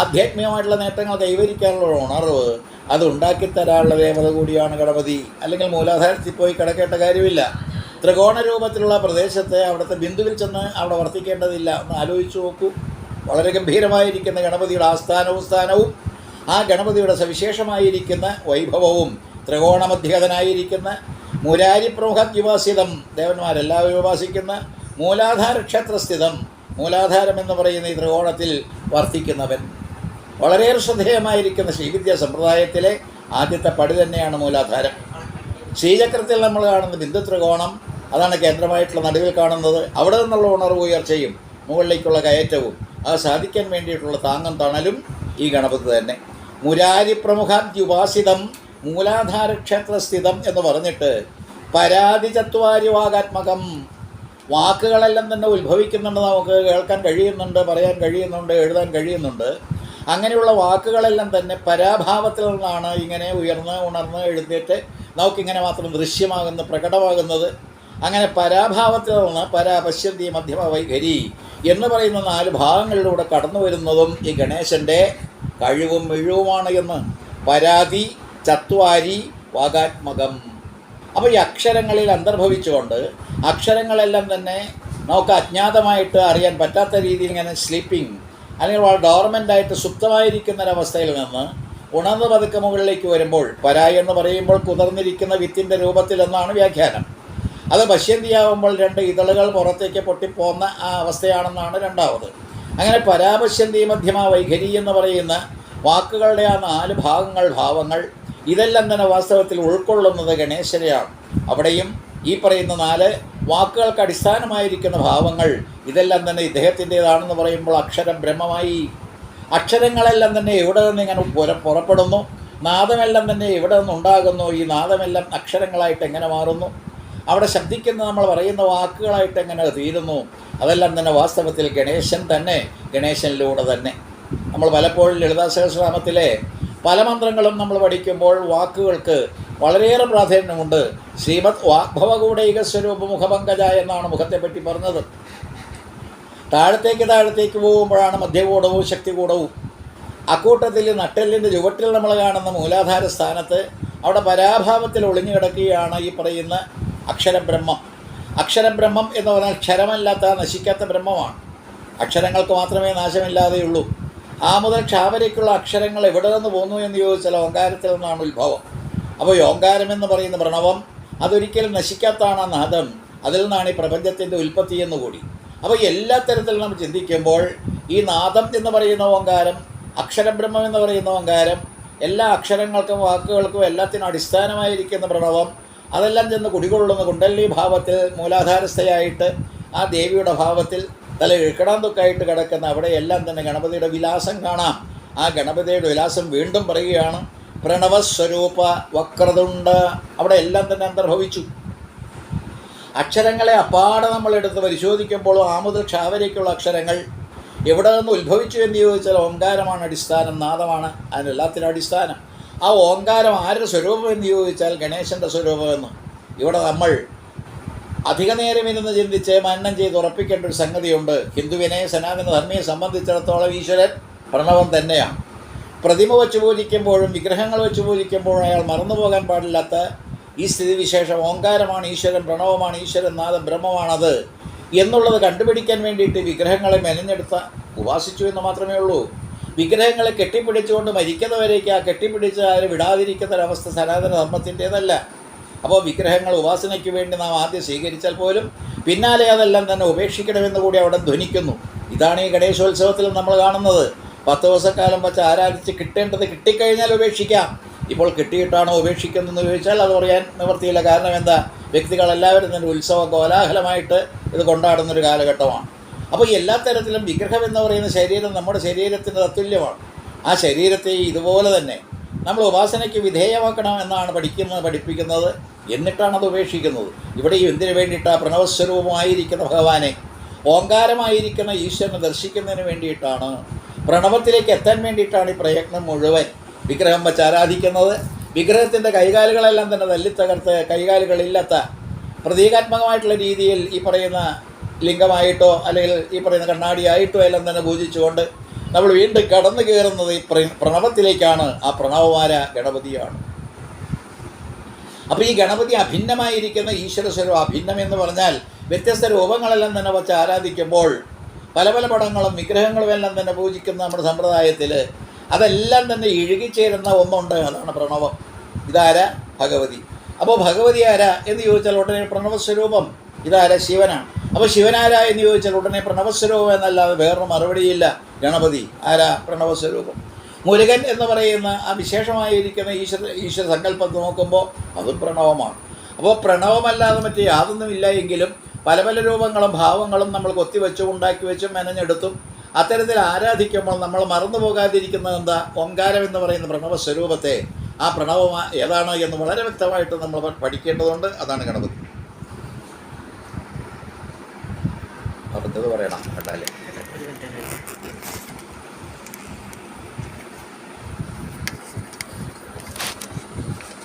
ആധ്യാത്മികമായിട്ടുള്ള നേട്ടങ്ങൾ കൈവരിക്കാനുള്ള ഉണർവ് അത് ഉണ്ടാക്കിത്തരാനുള്ള ദേവത കൂടിയാണ് ഗണപതി. അല്ലെങ്കിൽ മൂലാധാരത്തിൽ പോയി കിടക്കേണ്ട കാര്യമില്ല. ത്രികോണ രൂപത്തിലുള്ള പ്രദേശത്തെ അവിടുത്തെ ബിന്ദുവിൽ ചെന്ന് അവിടെ വർത്തിക്കേണ്ടതില്ല. ഒന്ന് ആലോചിച്ച് നോക്കൂ. വളരെ ഗംഭീരമായിരിക്കുന്ന ഗണപതിയുടെ ആസ്ഥാനവും സ്ഥാനവും, ആ ഗണപതിയുടെ സവിശേഷമായിരിക്കുന്ന വൈഭവവും, ത്രികോണമധ്യഗതനായിരിക്കുന്ന മുരാരി പ്രമുഖദ്യുപാസിതം, ദേവന്മാരെല്ലാവരും ഉപാസിക്കുന്ന മൂലാധാര ക്ഷേത്രസ്ഥിതം, മൂലാധാരം എന്ന് പറയുന്ന ഈ ത്രികോണത്തിൽ വർത്തിക്കുന്നവൻ. വളരെയേറെ ശ്രദ്ധേയമായിരിക്കുന്ന ശ്രീവിദ്യാ സമ്പ്രദായത്തിലെ ആദ്യത്തെ പടി തന്നെയാണ് മൂലാധാരം. ശ്രീചക്രത്തിൽ നമ്മൾ കാണുന്ന ബിന്ദു ത്രികോണം, അതാണ് കേന്ദ്രമായിട്ടുള്ള നടുവിൽ കാണുന്നത്. അവിടെ നിന്നുള്ള ഉണർവ് ഉയർച്ചയും മുകളിലേക്കുള്ള കയറ്റവും അത് സാധിക്കാൻ വേണ്ടിയിട്ടുള്ള താങ്ങും തണലും ഈ ഗണപതി തന്നെ. മുരാരി പ്രമുഖാദ്യുപാസിതം മൂലാധാര ക്ഷേത്രസ്ഥിതം എന്ന് പറഞ്ഞിട്ട് പരാതിചത്വാരി വാഗാത്മകം, വാക്കുകളെല്ലാം തന്നെ ഉത്ഭവിക്കുന്നുണ്ട്, നമുക്ക് കേൾക്കാൻ കഴിയുന്നുണ്ട്, പറയാൻ കഴിയുന്നുണ്ട്, എഴുതാൻ കഴിയുന്നുണ്ട്. അങ്ങനെയുള്ള വാക്കുകളെല്ലാം തന്നെ പരാഭാവത്തിൽ നിന്നാണ് ഇങ്ങനെ ഉയർന്ന് ഉണർന്ന് എഴുന്നേറ്റ് നമുക്കിങ്ങനെ മാത്രം ദൃശ്യമാകുന്ന പ്രകടമാകുന്നത്. അങ്ങനെ പരാഭാവത്തിൽ നിന്ന് പരാപശ്യന്തി മധ്യമ വൈഖരി എന്ന് പറയുന്ന 4 ഭാഗങ്ങളിലൂടെ കടന്നു വരുന്നതും ഈ ഗണേശൻ്റെ കഴിവും മിഴിവുമാണ് എന്ന്. പരാതി ചത്വാരി വാഗാത്മകം. അപ്പോൾ ഈ അക്ഷരങ്ങളിൽ അന്തർഭവിച്ചുകൊണ്ട് അക്ഷരങ്ങളെല്ലാം തന്നെ നമുക്ക് അജ്ഞാതമായിട്ട് അറിയാൻ പറ്റാത്ത രീതിയിൽ ഇങ്ങനെ സ്ലീപ്പിംഗ് അല്ലെങ്കിൽ വളരെ ഡോർമെൻ്റായിട്ട് സുപ്തമായിരിക്കുന്നൊരവസ്ഥയിൽ നിന്ന് ഉണർന്ന് പതുക്കെ മുകളിലേക്ക് വരുമ്പോൾ, പരായി എന്ന് പറയുമ്പോൾ കുതിർന്നിരിക്കുന്ന വിത്തിൻ്റെ രൂപത്തിലെന്നാണ് വ്യാഖ്യാനം. അത് പശ്യന്തിയാവുമ്പോൾ 2 ഇതളുകൾ പുറത്തേക്ക് പൊട്ടിപ്പോന്ന ആ അവസ്ഥയാണെന്നാണ് രണ്ടാമത്. അങ്ങനെ പരാപശ്യന്തി മധ്യമ വൈഖരി എന്ന് പറയുന്ന വാക്കുകളുടെ ആ 4 ഭാവങ്ങൾ ഇതെല്ലാം തന്നെ വാസ്തവത്തിൽ ഉൾക്കൊള്ളുന്നത് ഗണേശനെയാണ്. അവിടെയും ഈ പറയുന്ന 4 വാക്കുകൾക്ക് അടിസ്ഥാനമായിരിക്കുന്ന ഭാവങ്ങൾ ഇതെല്ലാം തന്നെ ഇദ്ദേഹത്തിൻ്റേതാണെന്ന് പറയുമ്പോൾ അക്ഷരം ബ്രഹ്മമായി. അക്ഷരങ്ങളെല്ലാം തന്നെ എവിടെ നിന്ന് ഇങ്ങനെ പുറപ്പെടുന്നു, നാദമെല്ലാം തന്നെ എവിടെ നിന്നുണ്ടാകുന്നു, ഈ നാദമെല്ലാം അക്ഷരങ്ങളായിട്ട് എങ്ങനെ മാറുന്നു, അവിടെ ശബ്ദിക്കുന്ന നമ്മൾ പറയുന്ന വാക്കുകളായിട്ട് എങ്ങനെ തീരുന്നു, അതെല്ലാം തന്നെ വാസ്തവത്തിൽ ഗണേശൻ തന്നെ, ഗണേശനിലൂടെ തന്നെ. നമ്മൾ പലപ്പോഴും ലളിതാ സഹസ്രനാമത്തിലെ പല മന്ത്രങ്ങളും നമ്മൾ പഠിക്കുമ്പോൾ വാക്കുകൾക്ക് വളരെയേറെ പ്രാധാന്യമുണ്ട്. ശ്രീമദ് വാഗ്ഭവകൂടൈക സ്വരൂപ മുഖപങ്കജ എന്നാണ് മുഖത്തെപ്പറ്റി പറഞ്ഞത്. താഴത്തേക്ക് പോകുമ്പോഴാണ് മധ്യകൂടവും ശക്തികൂടവും. അക്കൂട്ടത്തിൽ നട്ടെല്ലിൻ്റെ ചുവട്ടിൽ നമ്മൾ കാണുന്ന മൂലാധാര സ്ഥാനത്ത് അവിടെ പരാഭാവത്തിൽ ഒളിഞ്ഞു കിടക്കുകയാണ് ഈ പറയുന്ന അക്ഷരബ്രഹ്മം. അക്ഷരബ്രഹ്മം എന്ന് പറഞ്ഞാൽ ക്ഷരമല്ലാത്ത നശിക്കാത്ത ബ്രഹ്മമാണ്. അക്ഷരങ്ങൾക്ക് മാത്രമേ നാശമില്ലാതെയുള്ളൂ. ആ മുതൽ ക്ഷാവരയ്ക്കുള്ള അക്ഷരങ്ങൾ എവിടെ നിന്ന് പോന്നു എന്ന് ചോദിച്ചാൽ ഓങ്കാരത്തിൽ നിന്നാണ് ഉത്ഭവം. അപ്പോൾ ഓങ്കാരം എന്ന് പറയുന്ന പ്രണവം അതൊരിക്കലും നശിക്കാത്തതാണ് നാദം. അതിൽ നിന്നാണ് ഈ പ്രപഞ്ചത്തിൻ്റെ ഉൽപ്പത്തി എന്നുകൂടി. അപ്പോൾ എല്ലാ തരത്തിലും നമ്മൾ ചിന്തിക്കുമ്പോൾ ഈ നാദം എന്ന് പറയുന്ന ഓങ്കാരം, അക്ഷരബ്രഹ്മം എന്ന് പറയുന്ന ഓങ്കാരം, എല്ലാ അക്ഷരങ്ങൾക്കും വാക്കുകൾക്കും എല്ലാത്തിനും അടിസ്ഥാനമായിരിക്കുന്ന പ്രണവം, അതെല്ലാം ചെന്ന് കുടികൊള്ളുന്ന കുണ്ടലിനി ഭാവത്തിൽ മൂലാധാരസ്ഥയായിട്ട് ആ ദേവിയുടെ ഭാവത്തിൽ തല ഇഴക്കടാന്തൊക്കായിട്ട് കിടക്കുന്ന അവിടെ എല്ലാം തന്നെ ഗണപതിയുടെ വിലാസം കാണാം. ആ ഗണപതിയുടെ വിലാസം വീണ്ടും പറയുകയാണ്. പ്രണവസ്വരൂപ വക്രതുണ്ട, അവിടെ എല്ലാം തന്നെ അന്തർഭവിച്ചു. അക്ഷരങ്ങളെ അപ്പാടെ നമ്മളെടുത്ത് പരിശോധിക്കുമ്പോൾ ആ മുതൽ ക്ഷാവരയ്ക്കുള്ള അക്ഷരങ്ങൾ എവിടെ നിന്ന് ഉത്ഭവിച്ചു എന്ന് ചോദിച്ചാൽ ഓങ്കാരമാണ് അടിസ്ഥാനം, നാദമാണ് അതിനെല്ലാത്തിനും അടിസ്ഥാനം. ആ ഓങ്കാരം ആരുടെ സ്വരൂപം എന്ന് ചോദിച്ചാൽ ഗണേശൻ്റെ സ്വരൂപമെന്ന്. ഇവിടെ നമ്മൾ അധിക നേരം ഇരുന്ന് ചിന്തിച്ച് മനനം ചെയ്ത് ഉറപ്പിക്കേണ്ട ഒരു സംഗതിയുണ്ട്. ഹിന്ദുവിനെ, സനാതന ധർമ്മിയെ സംബന്ധിച്ചിടത്തോളം ഈശ്വരൻ പ്രണവം തന്നെയാണ്. പ്രതിമ വെച്ച് പൂജിക്കുമ്പോഴും വിഗ്രഹങ്ങൾ വെച്ച് പൂജിക്കുമ്പോഴും അയാൾ മറന്നുപോകാൻ പാടില്ലാത്ത ഈ സ്ഥിതിവിശേഷം ഓങ്കാരമാണ് ഈശ്വരൻ, പ്രണവമാണ് ഈശ്വരൻ, നാദം ബ്രഹ്മമാണത് എന്നുള്ളത് കണ്ടുപിടിക്കാൻ വേണ്ടിയിട്ട് വിഗ്രഹങ്ങളെ മെനഞ്ഞെടുത്ത ഉപാസിച്ചു എന്ന് മാത്രമേ ഉള്ളൂ. വിഗ്രഹങ്ങളെ കെട്ടിപ്പിടിച്ചുകൊണ്ട് മരിക്കുന്നവരേക്ക് ആ കെട്ടിപ്പിടിച്ച് അതിന് വിടാതിരിക്കുന്ന ഒരവസ്ഥ സനാതന ധർമ്മത്തിൻ്റേതല്ല. അപ്പോൾ വിഗ്രഹങ്ങൾ ഉപാസനയ്ക്ക് വേണ്ടി നാം ആദ്യം സ്വീകരിച്ചാൽ പോലും പിന്നാലെ അതെല്ലാം തന്നെ ഉപേക്ഷിക്കണമെന്ന് കൂടി അവിടെ ധ്വനിക്കുന്നു. ഇതാണ് ഈ ഗണേശോത്സവത്തിൽ നമ്മൾ കാണുന്നത്. 10 ദിവസക്കാലം വച്ച് ആരാധിച്ച് കിട്ടേണ്ടത് കിട്ടിക്കഴിഞ്ഞാൽ ഉപേക്ഷിക്കാം. ഇപ്പോൾ കിട്ടിയിട്ടാണോ ഉപേക്ഷിക്കുന്നതെന്ന് ചോദിച്ചാൽ അത് പറയാൻ നിവൃത്തിയില്ല. കാരണം എന്താ, വ്യക്തികളെല്ലാവരും തന്നെ ഉത്സവം കോലാഹലമായിട്ട് ഇത് കൊണ്ടാടുന്നൊരു കാലഘട്ടമാണ്. അപ്പോൾ എല്ലാ തരത്തിലും വിഗ്രഹം എന്ന് പറയുന്ന ശരീരം നമ്മുടെ ശരീരത്തിൻ്റെ തത്തുല്യമാണ്. ആ ശരീരത്തെ ഇതുപോലെ തന്നെ നമ്മൾ ഉപാസനയ്ക്ക് വിധേയമാക്കണം എന്നാണ് പഠിപ്പിക്കുന്നത്. എന്നിട്ടാണ് അത് ഉപേക്ഷിക്കുന്നത്. ഇവിടെയും എന്തിനു വേണ്ടിയിട്ടാണ്? പ്രണവസ്വരൂപമായിരിക്കുന്ന ഭഗവാനെ, ഓങ്കാരമായിരിക്കുന്ന ഈശ്വരനെ ദർശിക്കുന്നതിന് വേണ്ടിയിട്ടാണ്, പ്രണവത്തിലേക്ക് എത്താൻ വേണ്ടിയിട്ടാണ് ഈ പ്രയത്നം മുഴുവൻ. വിഗ്രഹം വച്ച് ആരാധിക്കുന്നത്, വിഗ്രഹത്തിൻ്റെ കൈകാലുകളെല്ലാം തന്നെ തല്ലിത്തകർത്ത് കൈകാലുകളില്ലാത്ത പ്രതീകാത്മകമായിട്ടുള്ള രീതിയിൽ ഈ പറയുന്ന ലിംഗമായിട്ടോ അല്ലെങ്കിൽ ഈ പറയുന്ന കണ്ണാടിയായിട്ടോ എല്ലാം തന്നെ പൂജിച്ചുകൊണ്ട് നമ്മൾ വീണ്ടും കടന്നു കയറുന്നത് ഈ പ്രണവത്തിലേക്കാണ്. ആ പ്രണവമാര ഗണപതിയാണ്. അപ്പോൾ ഈ ഗണപതി അഭിന്നമായിരിക്കുന്ന ഈശ്വരസ്വരൂപം, അഭിന്നം എന്ന് പറഞ്ഞാൽ വ്യത്യസ്ത രൂപങ്ങളെല്ലാം തന്നെ വച്ച് ആരാധിക്കുമ്പോൾ പല പല പടങ്ങളും വിഗ്രഹങ്ങളും എല്ലാം തന്നെ പൂജിക്കുന്ന നമ്മുടെ സമ്പ്രദായത്തിൽ അതെല്ലാം തന്നെ ഇഴുകിച്ചേരുന്ന ഒന്നുണ്ട്, അതാണ് പ്രണവം. ഇതാരാ? ഭഗവതി. അപ്പോൾ ഭഗവതി ആരാ എന്ന് ചോദിച്ചാൽ ഉടനെ പ്രണവസ്വരൂപം. ഇതാരാ? ശിവനാണ്. അപ്പോൾ ശിവനാരാ എന്ന് ചോദിച്ചാൽ ഉടനെ പ്രണവസ്വരൂപം എന്നല്ലാതെ വേറൊരു മറുപടിയില്ല. ഗണപതി ആരാ? പ്രണവസ്വരൂപം. മുരുകൻ എന്ന് പറയുന്ന ആ വിശേഷമായിരിക്കുന്ന ഈശ്വര സങ്കല്പം നോക്കുമ്പോൾ അതും പ്രണവമാണ്. അപ്പോൾ പ്രണവമല്ലാതെ മറ്റേ യാതൊന്നുമില്ല എങ്കിലും പല പല രൂപങ്ങളും ഭാവങ്ങളും നമ്മൾ കൊത്തിവെച്ചും ഉണ്ടാക്കി വെച്ചും മെനഞ്ഞെടുത്തും അത്തരത്തിൽ ആരാധിക്കുമ്പോൾ നമ്മൾ മറന്നു പോകാതിരിക്കുന്നത് എന്താ? ഓങ്കാരം എന്ന് പറയുന്ന പ്രണവസ്വരൂപത്തെ, ആ പ്രണവം ഏതാണ് എന്ന് വളരെ വ്യക്തമായിട്ട് നമ്മൾ പഠിക്കേണ്ടതുണ്ട്. അതാണ് ഗണപതി. പറഞ്ഞത് പറയണം കേട്ടാലേ.